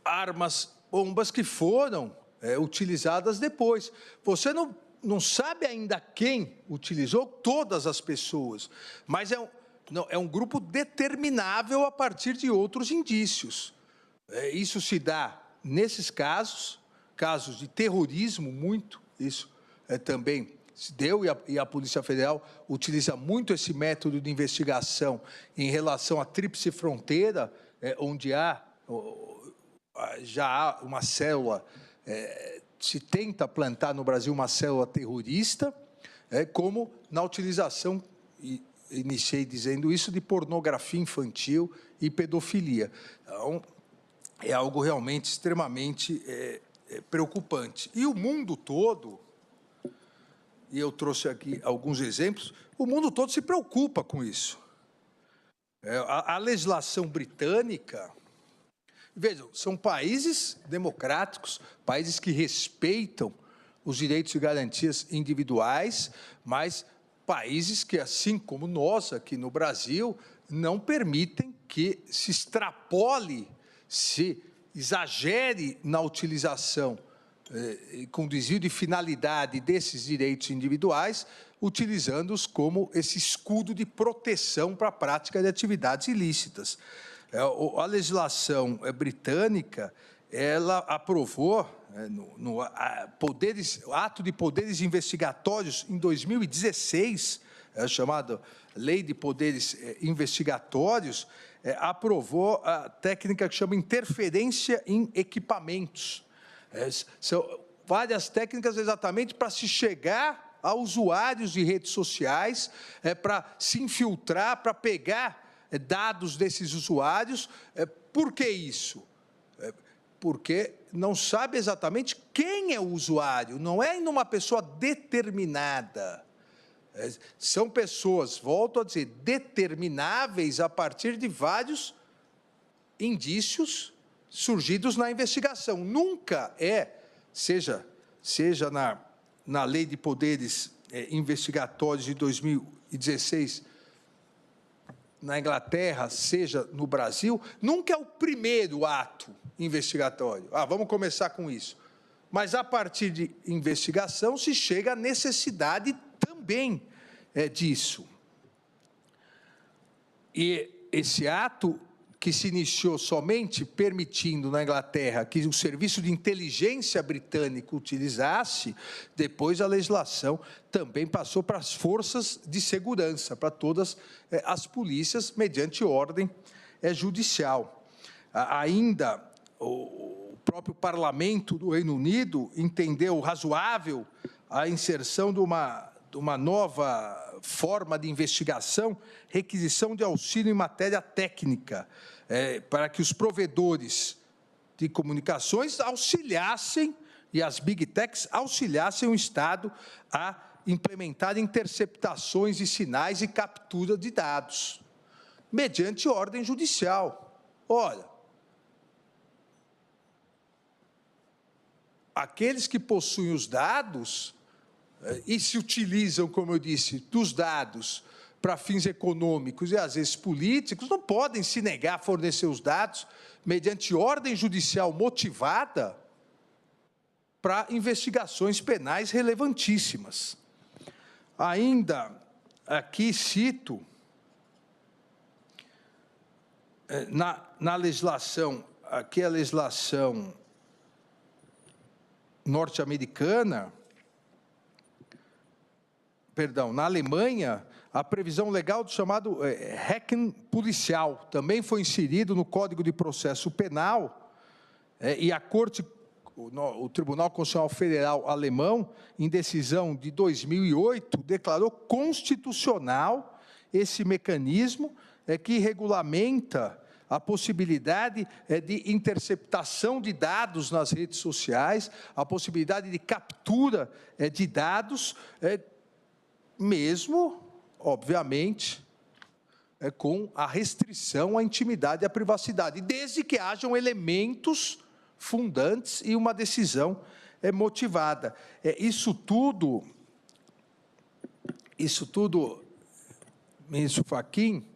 armas, bombas que foram utilizadas depois. Você não sabe ainda quem utilizou, todas as pessoas, mas é um grupo determinável a partir de outros indícios. Isso se dá nesses casos de terrorismo, muito, isso também se deu, e a Polícia Federal utiliza muito esse método de investigação em relação à tríplice fronteira, onde já há uma célula, se tenta plantar no Brasil uma célula terrorista, como na utilização, iniciei dizendo isso, de pornografia infantil e pedofilia. Então, é algo realmente extremamente preocupante. E o mundo todo, e eu trouxe aqui alguns exemplos, o mundo todo se preocupa com isso. A legislação britânica, vejam, são países democráticos, países que respeitam os direitos e garantias individuais, mas países que, assim como nós aqui no Brasil, não permitem que se extrapole, se exagere na utilização com desvio de finalidade desses direitos individuais, utilizando-os como esse escudo de proteção para a prática de atividades ilícitas. A legislação britânica, ela aprovou ato de poderes investigatórios em 2016, chamada Lei de Poderes Investigatórios, aprovou a técnica que chama interferência em equipamentos. São várias técnicas exatamente para se chegar a usuários de redes sociais, para se infiltrar, para pegar dados desses usuários. Por que isso? Porque não sabe exatamente quem é o usuário, não é em uma pessoa determinada. São pessoas, volto a dizer, determináveis a partir de vários indícios surgidos na investigação. Nunca seja na Lei de Poderes Investigatórios de 2016, na Inglaterra, seja no Brasil, nunca é o primeiro ato investigatório. Vamos começar com isso. Mas, a partir de investigação, se chega à necessidade também disso. E esse ato que se iniciou somente permitindo na Inglaterra que o serviço de inteligência britânico utilizasse, depois a legislação também passou para as forças de segurança, para todas as polícias, mediante ordem judicial. Ainda, o próprio parlamento do Reino Unido entendeu razoável a inserção de uma nova forma de investigação, requisição de auxílio em matéria técnica, para que os provedores de comunicações auxiliassem, e as Big Techs auxiliassem o Estado a implementar interceptações de sinais e captura de dados, mediante ordem judicial. Olha, aqueles que possuem os dados e se utilizam, como eu disse, dos dados para fins econômicos e, às vezes, políticos, não podem se negar a fornecer os dados mediante ordem judicial motivada para investigações penais relevantíssimas. Ainda, aqui cito, na legislação, aqui a legislação norte-americana, perdão, na Alemanha, a previsão legal do chamado hacking policial também foi inserido no Código de Processo Penal, e a Corte, o Tribunal Constitucional Federal alemão, em decisão de 2008, declarou constitucional esse mecanismo que regulamenta a possibilidade de interceptação de dados nas redes sociais, a possibilidade de captura de dados, mesmo, obviamente, com a restrição à intimidade e à privacidade, desde que hajam elementos fundantes e uma decisão motivada. Isso tudo, ministro Fachin,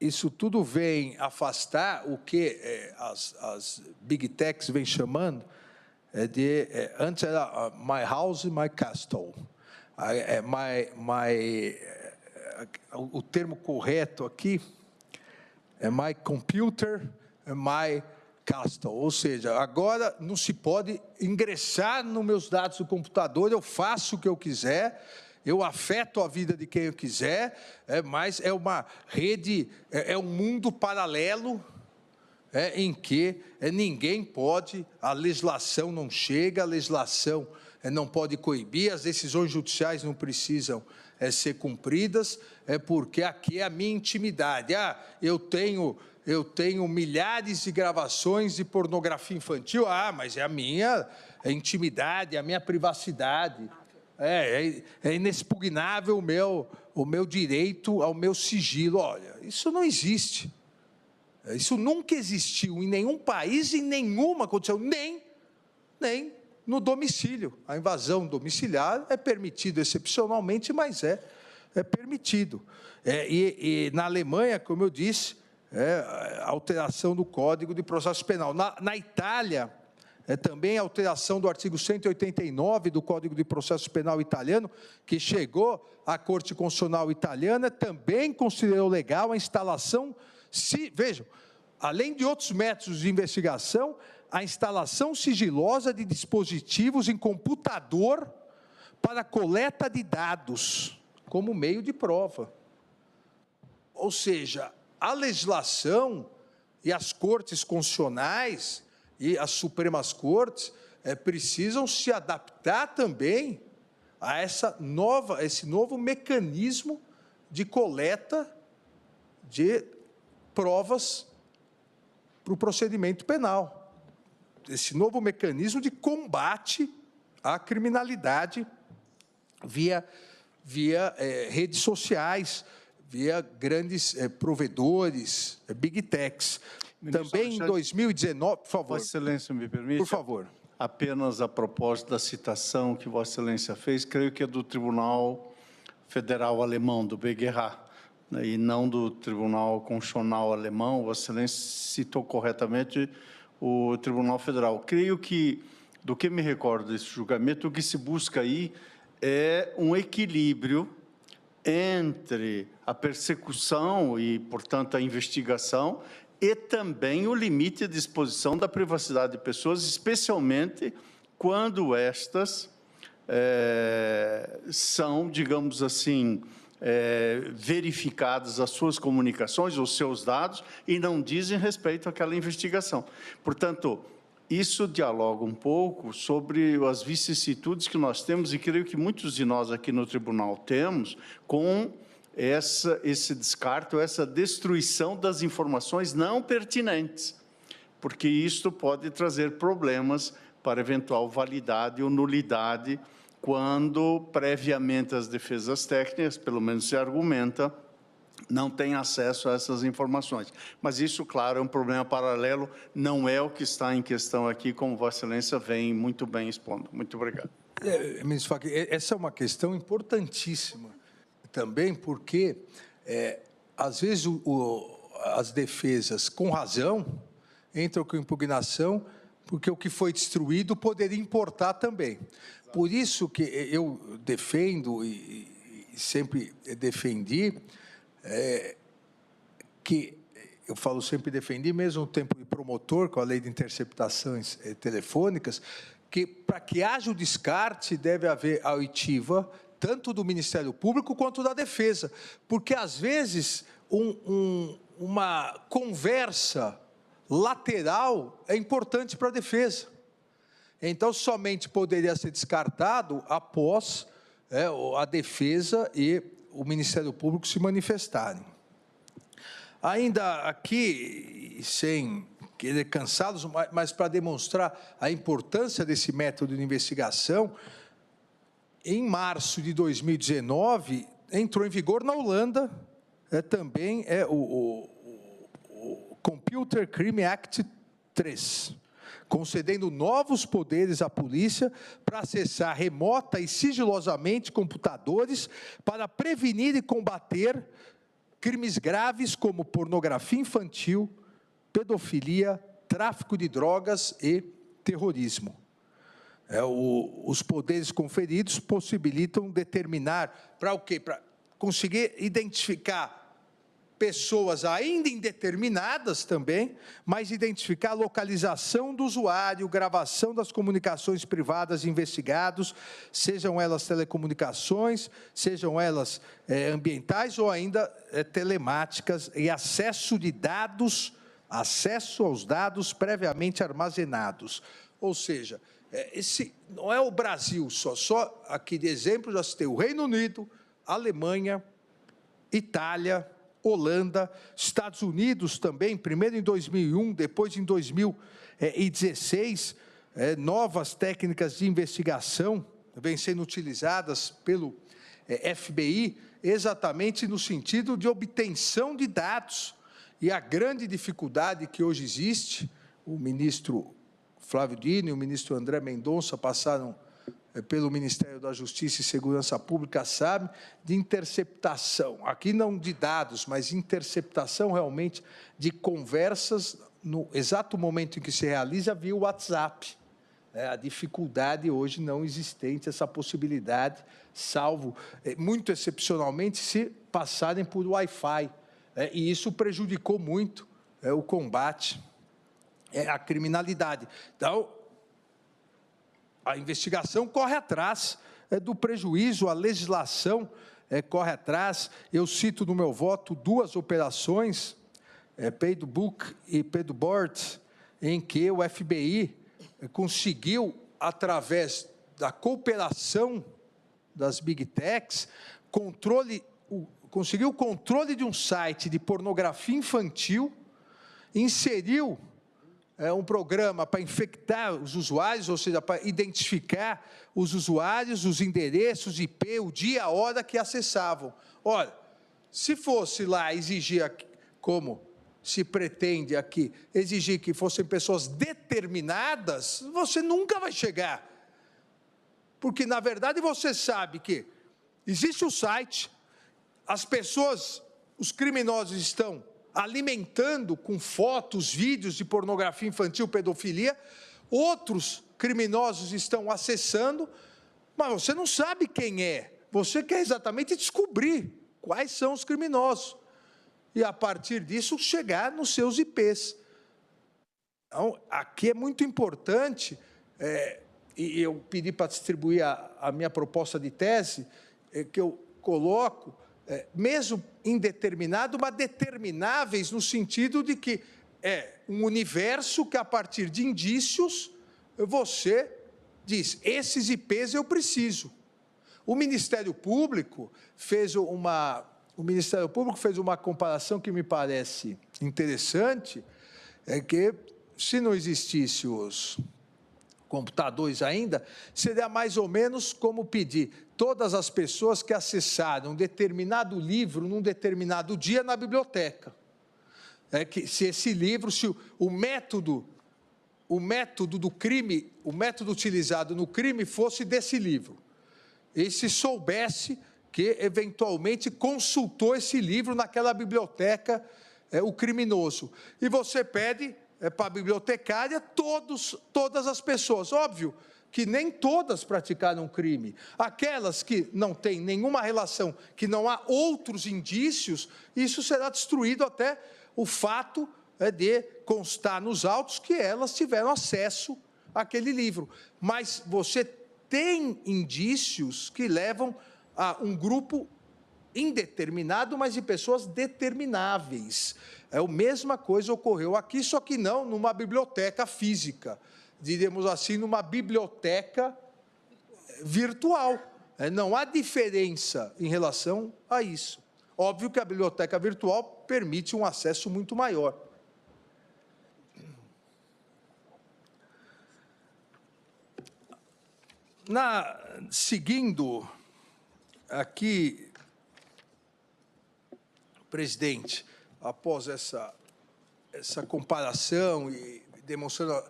isso tudo vem afastar o que as Big Techs vêm chamando antes era my house, my castle. O termo correto aqui é my computer, my castle. Ou seja, agora não se pode ingressar nos meus dados do computador, eu faço o que eu quiser, eu afeto a vida de quem eu quiser, mas é uma rede, é um mundo paralelo, em que ninguém pode, a legislação não chega, a legislação não pode coibir, as decisões judiciais não precisam ser cumpridas, porque aqui é a minha intimidade. Eu tenho milhares de gravações de pornografia infantil, mas é a minha intimidade, é a minha privacidade. É inexpugnável o meu direito ao meu sigilo. Olha, isso não existe. Isso nunca existiu em nenhum país, em nenhuma condição, nem no domicílio. A invasão domiciliar é permitido excepcionalmente, mas é permitido. E na Alemanha, como eu disse, alteração do Código de Processo Penal. Na Itália, também alteração do artigo 189 do Código de Processo Penal italiano, que chegou à Corte Constitucional italiana, também considerou legal a instalação, vejam, além de outros métodos de investigação, a instalação sigilosa de dispositivos em computador para coleta de dados, como meio de prova. Ou seja, a legislação e as cortes constitucionais e as Supremas Cortes precisam se adaptar também a esse novo mecanismo de coleta de provas para o procedimento penal. Esse novo mecanismo de combate à criminalidade via redes sociais, via grandes provedores, Big Techs. Ministro Também Alexandre, em 2019, por favor. Vossa Excelência me permite? Por favor. Apenas a propósito da citação que Vossa Excelência fez, creio que é do Tribunal Federal Alemão, do BGH, e não do Tribunal Constitucional Alemão. Vossa Excelência citou corretamente o Tribunal Federal. Creio que, do que me recordo desse julgamento, o que se busca aí é um equilíbrio entre a persecução e, portanto, a investigação e também o limite de exposição da privacidade de pessoas, especialmente quando estas são, digamos assim, verificadas as suas comunicações, os seus dados, e não dizem respeito àquela investigação. Portanto, isso dialoga um pouco sobre as vicissitudes que nós temos, e creio que muitos de nós aqui no tribunal temos, com esse descarte, ou essa destruição das informações não pertinentes, porque isto pode trazer problemas para eventual validade ou nulidade, quando previamente as defesas técnicas, pelo menos se argumenta, não têm acesso a essas informações. Mas isso, claro, é um problema paralelo, não é o que está em questão aqui, como Vossa Excelência vem muito bem expondo. Muito obrigado. Ministro Fachin, essa é uma questão importantíssima também, porque, às vezes, as defesas, com razão, entram com impugnação, porque o que foi destruído poderia importar também. Por isso que eu defendo, e sempre defendi, que eu falo sempre defendi, mesmo no tempo de promotor, com a lei de interceptações telefônicas, que para que haja o descarte deve haver a oitiva, tanto do Ministério Público quanto da Defesa, porque às vezes uma conversa lateral é importante para a Defesa. Então, somente poderia ser descartado após a Defesa e o Ministério Público se manifestarem. Ainda aqui, sem querer cansá-los, mas para demonstrar a importância desse método de investigação, em março de 2019, entrou em vigor na Holanda, também o Computer Crime Act 3, concedendo novos poderes à polícia para acessar remota e sigilosamente computadores para prevenir e combater crimes graves como pornografia infantil, pedofilia, tráfico de drogas e terrorismo. Os poderes conferidos possibilitam determinar para o quê? Para conseguir identificar pessoas ainda indeterminadas também, mas identificar a localização do usuário, gravação das comunicações privadas de investigados, sejam elas telecomunicações, sejam elas ambientais ou ainda telemáticas, e acesso de dados, acesso aos dados previamente armazenados. Ou seja, esse não é o Brasil só aqui de exemplo, já citei o Reino Unido, Alemanha, Itália, Holanda, Estados Unidos também, primeiro em 2001, depois em 2016, novas técnicas de investigação vêm sendo utilizadas pelo FBI, exatamente no sentido de obtenção de dados. E a grande dificuldade que hoje existe, o ministro Flávio Dino e o ministro André Mendonça passaram pelo Ministério da Justiça e Segurança Pública, sabe, de interceptação, aqui não de dados, mas interceptação realmente de conversas no exato momento em que se realiza via WhatsApp. A dificuldade hoje não existente, essa possibilidade, salvo, muito excepcionalmente, se passarem por Wi-Fi. E isso prejudicou muito o combate à criminalidade. Então, a investigação corre atrás do prejuízo, a legislação corre atrás. Eu cito no meu voto 2 operações, PaidBook e PaidBoard, em que o FBI conseguiu, através da cooperação das Big Techs, conseguiu o controle de um site de pornografia infantil, inseriu um programa para infectar os usuários, ou seja, para identificar os usuários, os endereços IP, o dia, a hora que acessavam. Olha, se fosse lá exigir, como se pretende aqui, exigir que fossem pessoas determinadas, você nunca vai chegar. Porque, na verdade, você sabe que existe o site, as pessoas, os criminosos estão alimentando com fotos, vídeos de pornografia infantil, pedofilia, outros criminosos estão acessando, mas você não sabe quem é. você quer exatamente descobrir quais são os criminosos e, a partir disso, chegar nos seus IPs. Então, aqui é muito importante, e eu pedi para distribuir a minha proposta de tese, que eu coloco, mesmo indeterminado, mas determináveis no sentido de que é um universo que, a partir de indícios, você diz, esses IPs eu preciso. O Ministério Público fez uma comparação que me parece interessante, que se não existisse os computadores ainda, seria mais ou menos como pedir todas as pessoas que acessaram um determinado livro num determinado dia na biblioteca. Que se esse livro, se o método do crime, o método utilizado no crime fosse desse livro, e se soubesse que, eventualmente, consultou esse livro naquela biblioteca, o criminoso. E você pede para a bibliotecária todas as pessoas. Óbvio que nem todas praticaram crime. Aquelas que não têm nenhuma relação, que não há outros indícios, isso será destruído até o fato de constar nos autos que elas tiveram acesso àquele livro. Mas você tem indícios que levam a um grupo indeterminado, mas de pessoas determináveis. A mesma coisa ocorreu aqui, só que não numa biblioteca física, diríamos assim, numa biblioteca virtual. Não há diferença em relação a isso. Óbvio que a biblioteca virtual permite um acesso muito maior. Seguindo aqui, presidente, após essa comparação e demonstrando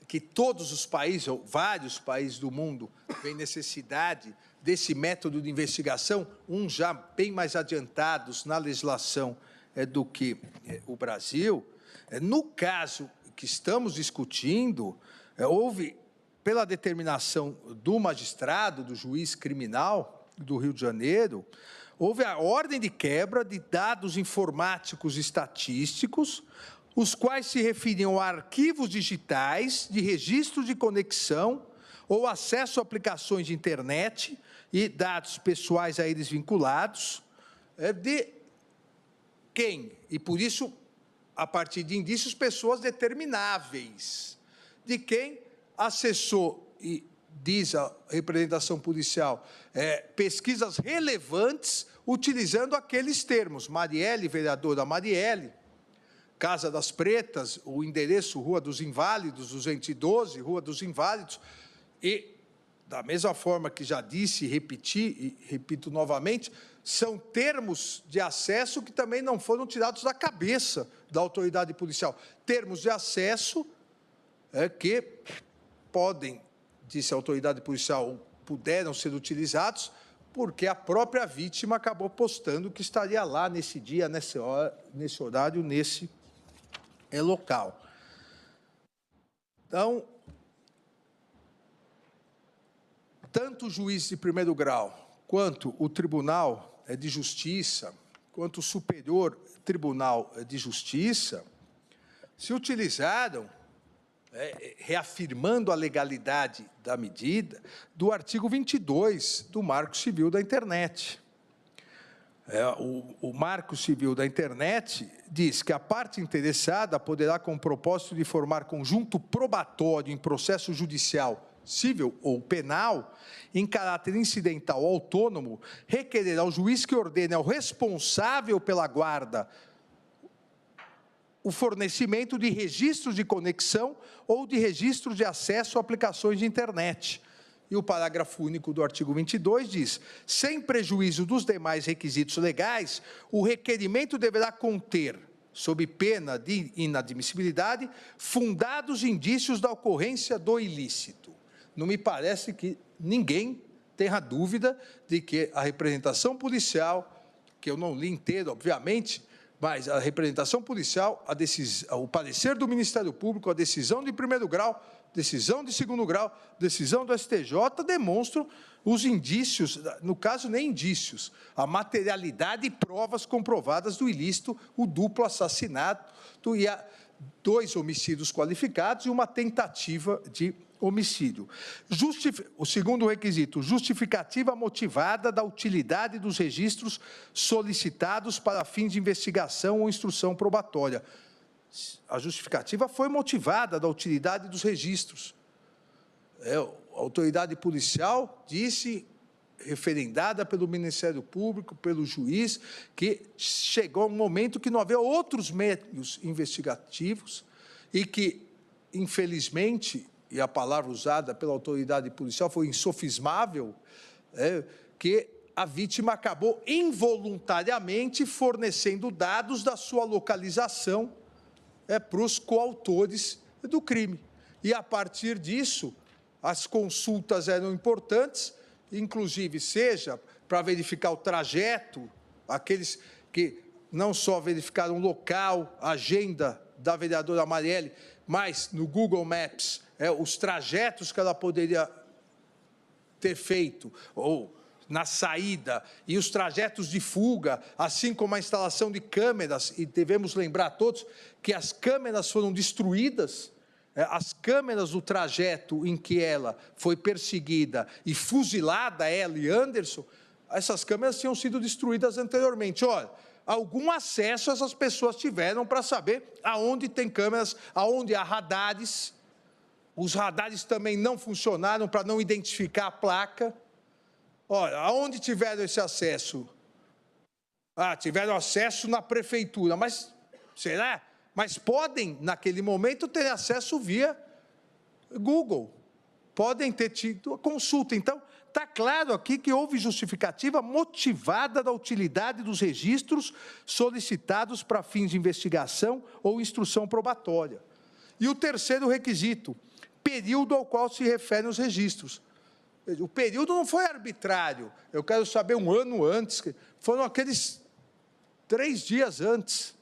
que todos os países, ou vários países do mundo, têm necessidade desse método de investigação, uns já bem mais adiantados na legislação do que o Brasil. No caso que estamos discutindo, houve, pela determinação do magistrado, do juiz criminal do Rio de Janeiro, houve a ordem de quebra de dados informáticos e estatísticos, os quais se referiam a arquivos digitais de registro de conexão ou acesso a aplicações de internet e dados pessoais a eles vinculados, de quem? E, por isso, a partir de indícios, pessoas determináveis, de quem acessou, e diz a representação policial, pesquisas relevantes utilizando aqueles termos. Marielle, vereadora Marielle, Casa das Pretas, o endereço Rua dos Inválidos, 212, Rua dos Inválidos, e, da mesma forma que já disse e repeti, e repito novamente, são termos de acesso que também não foram tirados da cabeça da autoridade policial. Termos de acesso que podem, disse a autoridade policial, puderam ser utilizados porque a própria vítima acabou postando que estaria lá nesse dia, nesse horário, nesse local. Então, tanto o juiz de primeiro grau, quanto o Tribunal de Justiça, quanto o Superior Tribunal de Justiça, se utilizaram, reafirmando a legalidade da medida, do artigo 22 do Marco Civil da Internet. O Marco Civil da Internet diz que a parte interessada poderá, com o propósito de formar conjunto probatório em processo judicial, civil ou penal, em caráter incidental ou autônomo, requerer ao juiz que ordene ao responsável pela guarda o fornecimento de registros de conexão ou de registros de acesso a aplicações de internet. E o parágrafo único do artigo 22 diz, sem prejuízo dos demais requisitos legais, o requerimento deverá conter, sob pena de inadmissibilidade, fundados indícios da ocorrência do ilícito. Não me parece que ninguém tenha dúvida de que a representação policial, que eu não li inteiro, obviamente, Mas a representação policial, o parecer do Ministério Público, a decisão de primeiro grau, decisão de segundo grau, decisão do STJ demonstram os indícios, no caso nem indícios, a materialidade e provas comprovadas do ilícito, o duplo assassinato e 2 homicídios qualificados e uma tentativa de homicídio. O segundo requisito, justificativa motivada da utilidade dos registros solicitados para fins de investigação ou instrução probatória. A justificativa foi motivada da utilidade dos registros. A autoridade policial disse, referendada pelo Ministério Público, pelo juiz, que chegou um momento que não havia outros meios investigativos e que, infelizmente, e a palavra usada pela autoridade policial foi insofismável, que a vítima acabou involuntariamente fornecendo dados da sua localização para os coautores do crime. E, a partir disso, as consultas eram importantes, inclusive seja para verificar o trajeto, aqueles que não só verificaram o local, a agenda da vereadora Marielle, mas no Google Maps, os trajetos que ela poderia ter feito, ou na saída, e os trajetos de fuga, assim como a instalação de câmeras, e devemos lembrar todos que as câmeras foram destruídas, as câmeras do trajeto em que ela foi perseguida e fuzilada, ela e Anderson, essas câmeras tinham sido destruídas anteriormente. Olha, algum acesso essas pessoas tiveram para saber aonde tem câmeras, aonde há radares. Os radares também não funcionaram para não identificar a placa. Olha, aonde tiveram esse acesso? Tiveram acesso na prefeitura, mas será? Mas podem, naquele momento, ter acesso via Google. Podem ter tido a consulta. Então, está claro aqui que houve justificativa motivada da utilidade dos registros solicitados para fins de investigação ou instrução probatória. E o terceiro requisito, período ao qual se referem os registros. O período não foi arbitrário. Eu quero saber um ano antes. Foram aqueles 3 dias antes.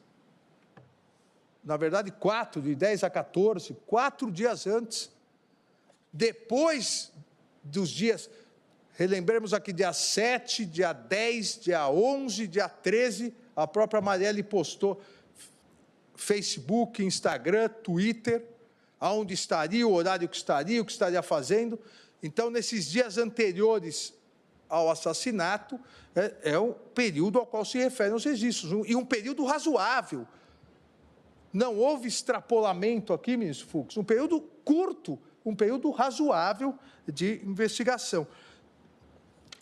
Na verdade, 4, de 10 a 14, 4 dias antes. Depois dos dias, relembremos aqui, dia 7, dia 10, dia 11, dia 13, a própria Marielle postou Facebook, Instagram, Twitter, aonde estaria, o horário que estaria, o que estaria fazendo. Então, nesses dias anteriores ao assassinato, é um período ao qual se referem os registros, e um período razoável. Não houve extrapolamento aqui, ministro Fux, um período curto, um período razoável de investigação.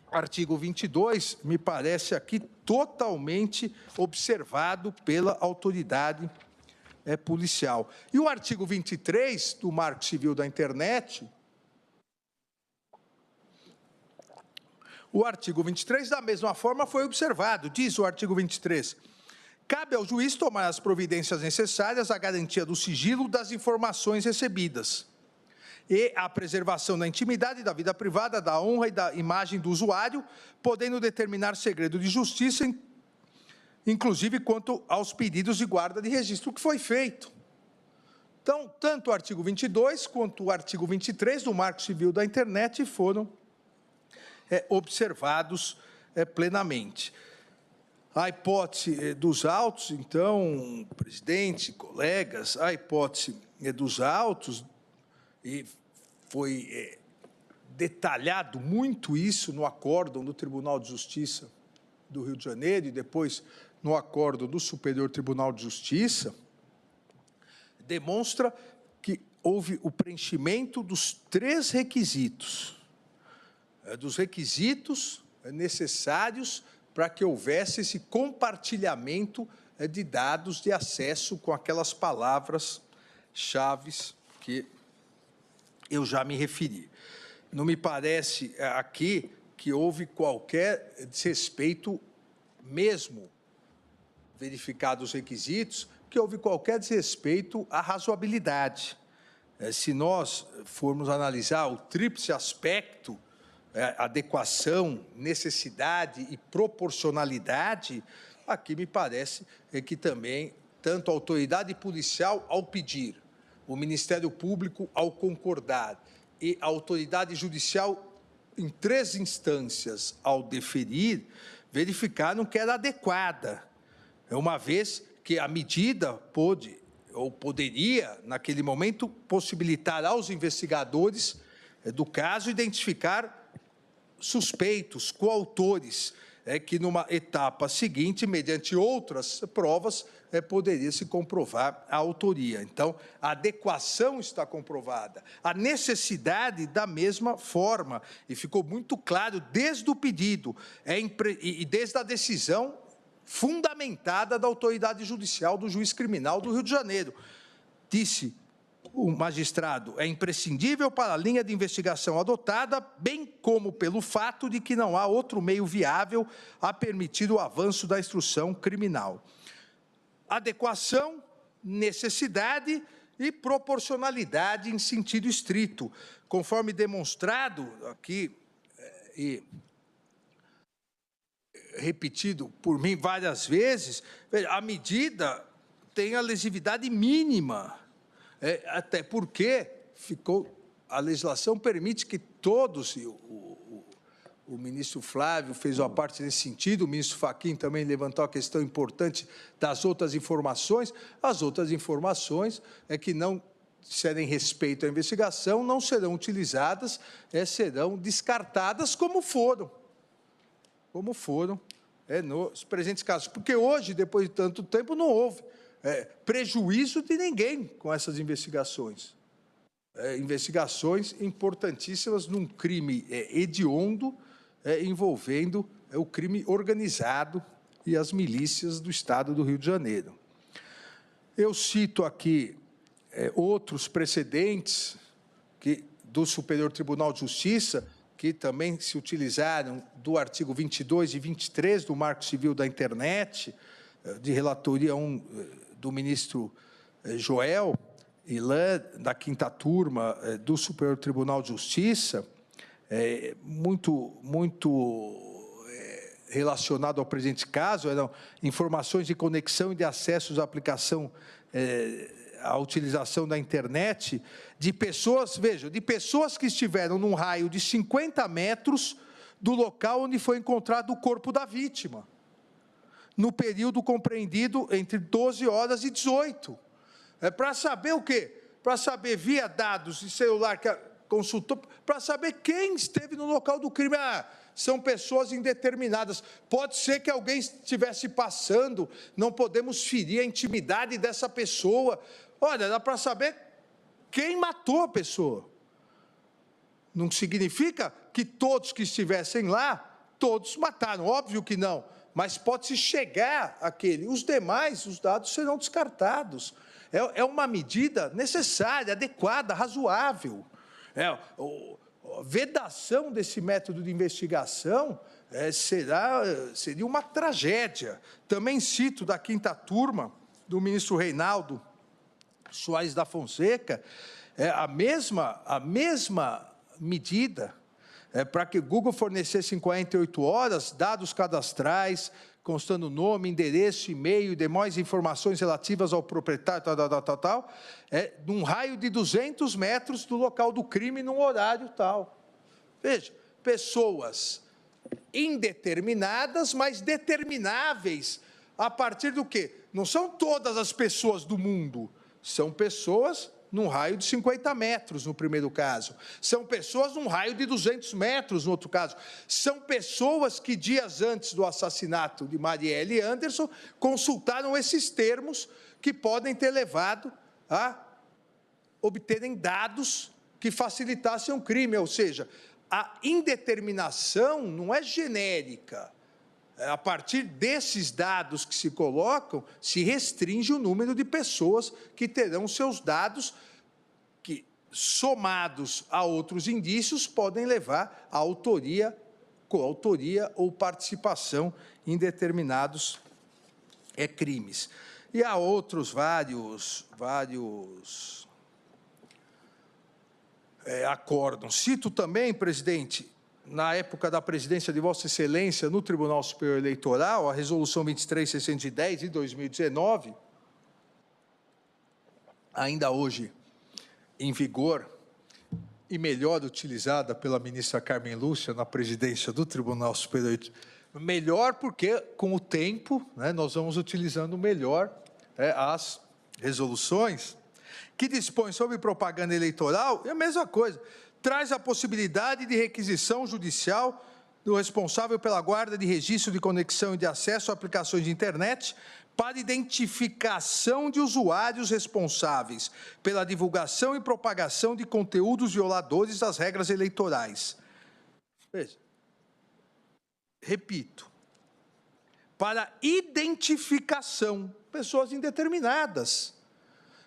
Artigo 22, me parece aqui totalmente observado pela autoridade policial. E o artigo 23 do Marco Civil da Internet, o artigo 23, da mesma forma, foi observado. Diz o artigo 23, cabe ao juiz tomar as providências necessárias à garantia do sigilo das informações recebidas e à preservação da intimidade, da vida privada, da honra e da imagem do usuário, podendo determinar segredo de justiça, inclusive quanto aos pedidos de guarda de registro, o que foi feito. Então, tanto o artigo 22 quanto o artigo 23 do Marco Civil da Internet foram observados plenamente. A hipótese dos autos, então, presidente, colegas, a hipótese dos autos, e foi detalhado muito isso no acórdão do Tribunal de Justiça do Rio de Janeiro e depois no acórdão do Superior Tribunal de Justiça, demonstra que houve o preenchimento dos 3 requisitos, dos requisitos necessários para que houvesse esse compartilhamento de dados de acesso com aquelas palavras-chave que eu já me referi. Não me parece aqui que houve qualquer desrespeito, mesmo verificados os requisitos, que houve qualquer desrespeito à razoabilidade. Se nós formos analisar o tríplice aspecto, adequação, necessidade e proporcionalidade, aqui me parece que também, tanto a autoridade policial ao pedir, o Ministério Público ao concordar e a autoridade judicial em 3 instâncias ao deferir, verificaram que era adequada, uma vez que a medida pôde ou poderia, naquele momento, possibilitar aos investigadores do caso identificar suspeitos, coautores, que numa etapa seguinte, mediante outras provas, poderia se comprovar a autoria. Então, a adequação está comprovada, a necessidade da mesma forma, e ficou muito claro desde o pedido e desde a decisão fundamentada da autoridade judicial do juiz criminal do Rio de Janeiro. Disse o magistrado, é imprescindível para a linha de investigação adotada, bem como pelo fato de que não há outro meio viável a permitir o avanço da instrução criminal. Adequação, necessidade e proporcionalidade em sentido estrito, conforme demonstrado aqui e repetido por mim várias vezes, a medida tem a lesividade mínima, até porque a legislação permite que todos, o ministro Flávio fez uma parte nesse sentido, o ministro Fachin também levantou a questão importante das outras informações, as outras informações que não serem respeito à investigação, não serão utilizadas, serão descartadas como foram nos presentes casos. Porque hoje, depois de tanto tempo, não houve prejuízo de ninguém com essas investigações. Investigações importantíssimas num crime hediondo envolvendo o crime organizado e as milícias do Estado do Rio de Janeiro. Eu cito aqui outros precedentes do Superior Tribunal de Justiça, que também se utilizaram do artigo 22 e 23 do Marco Civil da Internet, de relatoria 1 do ministro Joel Ilan, da 5ª turma do Superior Tribunal de Justiça, muito relacionado ao presente caso, eram informações de conexão e de acessos à aplicação, à utilização da internet, de pessoas, veja, de pessoas que estiveram num raio de 50 metros do local onde foi encontrado o corpo da vítima, no período compreendido entre 12 horas e 18. Para saber o quê? Para saber, via dados de celular que consultou, para saber quem esteve no local do crime. São pessoas indeterminadas. Pode ser que alguém estivesse passando, não podemos ferir a intimidade dessa pessoa. Olha, dá para saber quem matou a pessoa. Não significa que todos que estivessem lá, todos mataram, óbvio que não, mas pode-se chegar àquele. Os demais, os dados serão descartados. É uma medida necessária, adequada, razoável. A vedação desse método de investigação seria uma tragédia. Também cito da 5ª turma, do ministro Reinaldo Soares da Fonseca, a mesma medida para que o Google fornecesse em 48 horas dados cadastrais, constando nome, endereço, e-mail e demais informações relativas ao proprietário, num raio de 200 metros do local do crime, num horário tal. Veja, pessoas indeterminadas, mas determináveis a partir do quê? Não são todas as pessoas do mundo, são pessoas num raio de 50 metros, no primeiro caso. São pessoas num raio de 200 metros, no outro caso. São pessoas que, dias antes do assassinato de Marielle Anderson, consultaram esses termos que podem ter levado a obterem dados que facilitassem o crime. Ou seja, a indeterminação não é genérica. A partir desses dados que se colocam, se restringe o número de pessoas que terão seus dados que, somados a outros indícios, podem levar à autoria, coautoria ou participação em determinados crimes. E há outros vários acórdãos. Cito também, presidente, na época da presidência de Vossa Excelência no Tribunal Superior Eleitoral, a Resolução 23.610 de 2019, ainda hoje em vigor e melhor utilizada pela ministra Carmen Lúcia na presidência do Tribunal Superior. Melhor porque, com o tempo, né, nós vamos utilizando melhor as resoluções, que dispõe sobre propaganda eleitoral, é a mesma coisa. Traz a possibilidade de requisição judicial do responsável pela guarda de registro de conexão e de acesso a aplicações de internet para identificação de usuários responsáveis pela divulgação e propagação de conteúdos violadores das regras eleitorais. Veja, repito, para identificação, pessoas indeterminadas,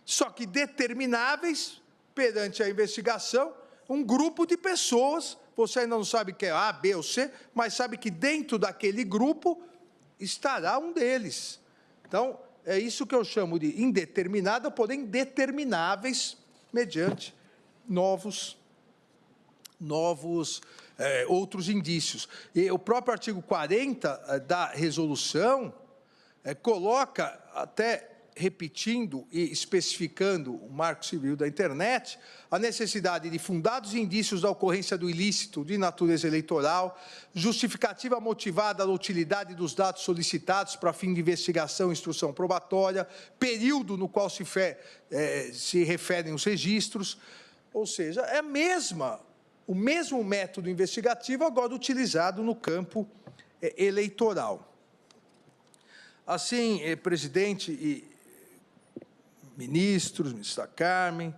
só que determináveis perante a investigação, um grupo de pessoas, você ainda não sabe que é A, B ou C, mas sabe que dentro daquele grupo estará um deles. Então, é isso que eu chamo de indeterminada, porém determináveis mediante outros indícios. E o próprio artigo 40 da resolução coloca, até repetindo e especificando o Marco Civil da Internet, a necessidade de fundados indícios da ocorrência do ilícito de natureza eleitoral, justificativa motivada da utilidade dos dados solicitados para fim de investigação e instrução probatória, período no qual se referem os registros, ou seja, é o mesmo método investigativo agora utilizado no campo eleitoral. Assim, presidente e ministros, ministra Carmen,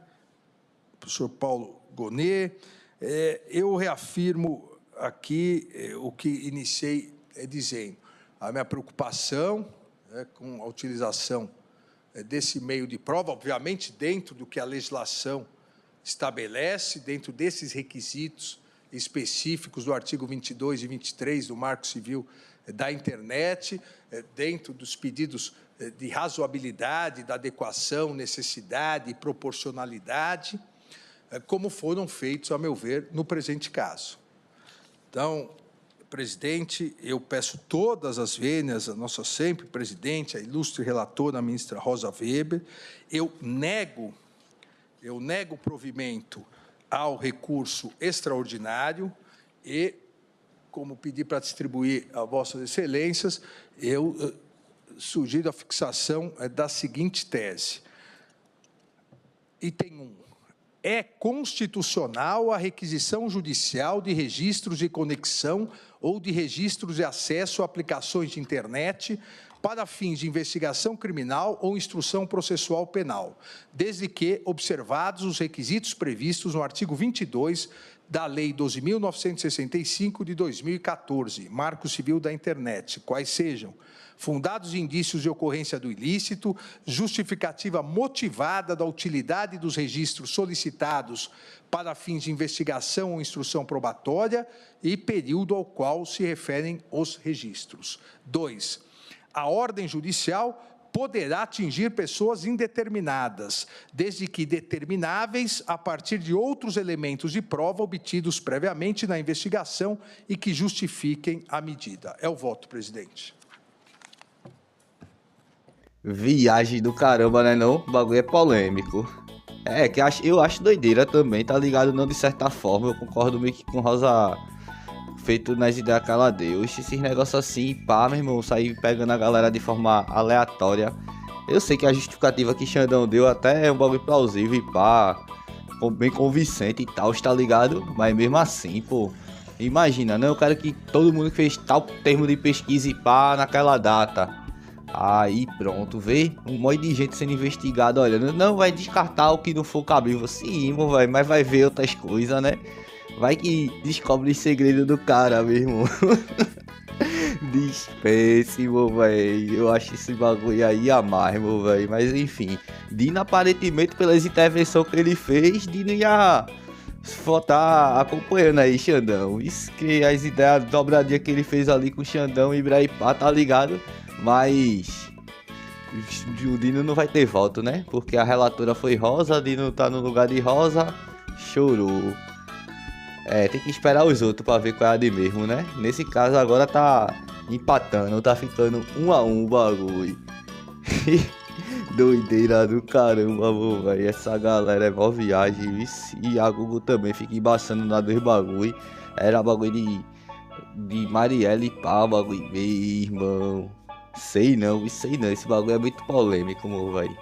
professor Paulo Gonet, eu reafirmo aqui o que iniciei dizendo. A minha preocupação com a utilização desse meio de prova, obviamente dentro do que a legislação estabelece, dentro desses requisitos específicos do artigo 22 e 23 do Marco Civil da Internet, dentro dos pedidos de razoabilidade, da adequação, necessidade e proporcionalidade, como foram feitos, a meu ver, no presente caso. Então, presidente, eu peço todas as vênias, a nossa sempre presidente, a ilustre relatora, a ministra Rosa Weber, eu nego provimento ao recurso extraordinário e, como pedi para distribuir a vossas excelências, eu sugiro a fixação da seguinte tese. Item 1. É constitucional a requisição judicial de registros de conexão ou de registros de acesso a aplicações de internet para fins de investigação criminal ou instrução processual penal, desde que observados os requisitos previstos no artigo 22 da Lei 12.965 de 2014, Marco Civil da Internet, quais sejam fundados indícios de ocorrência do ilícito, justificativa motivada da utilidade dos registros solicitados para fins de investigação ou instrução probatória e período ao qual se referem os registros. 2. A ordem judicial poderá atingir pessoas indeterminadas, desde que determináveis a partir de outros elementos de prova obtidos previamente na investigação e que justifiquem a medida. É o voto, presidente. Viagem do caramba, né não? O bagulho é polêmico. Que eu acho doideira também, tá ligado? Não, de certa forma, eu concordo meio que com Rosa, feito nas ideias que ela deu. Esses negócios assim, pá, meu irmão, sair pegando a galera de forma aleatória. Eu sei que a justificativa que Xandão deu até é um bagulho plausível e pá, bem convincente e tal, tá ligado? Mas mesmo assim, pô, imagina, né? Eu quero que todo mundo que fez tal termo de pesquisa e pá naquela data. Aí pronto, vê um monte de gente sendo investigado, olha, não vai descartar o que não for cabível, sim, velho, mas vai ver outras coisas, né? Vai que descobre o segredo do cara, meu irmão. Péssimo, velho. Eu acho esse bagulho aí a mais, meu velho. Mas enfim, Dino aparentemente pelas intervenções que ele fez, Dino ia estar acompanhando aí Xandão. Isso que as ideias dobradinhas que ele fez ali com Xandão e Ibrahipá, tá ligado? Mas o Dino não vai ter voto, né? Porque a relatora foi Rosa, Dino tá no lugar de Rosa, chorou. É, tem que esperar os outros pra ver qual é a de mesmo, né? Nesse caso agora tá empatando, tá ficando 1 a 1 o bagulho. Doideira do caramba, velho. Essa galera é mó viagem, vice. E a Google também fica embaçando na dois bagulho. Era bagulho de Marielle e pá, bagulho. Meu irmão. Sei não. Esse bagulho é muito polêmico, meu velho.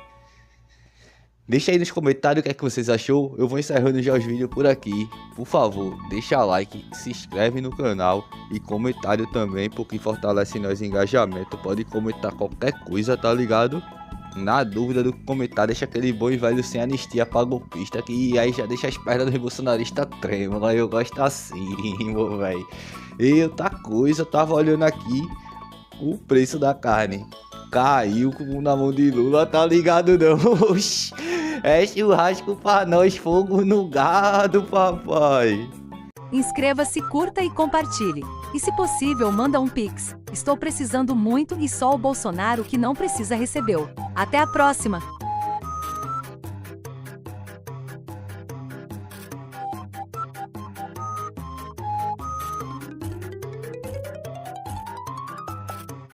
Deixa aí nos comentários o que é que vocês achou. Eu vou encerrando já os vídeos por aqui. Por favor, deixa like, se inscreve no canal e comentário também, porque fortalece nós em engajamento. Pode comentar qualquer coisa, tá ligado? Na dúvida do comentário, deixa aquele bom e velho sem anistia pra golpista, que aí já deixa as pernas do bolsonarista trêmula. Eu gosto assim, meu velho. E outra coisa, eu tava olhando aqui o preço da carne. Caiu na mão de Lula, tá ligado não? Oxi, é churrasco pra nós, fogo no gado, papai. Inscreva-se, curta e compartilhe. E se possível, manda um Pix. Estou precisando muito e só o Bolsonaro que não precisa recebeu. Até a próxima!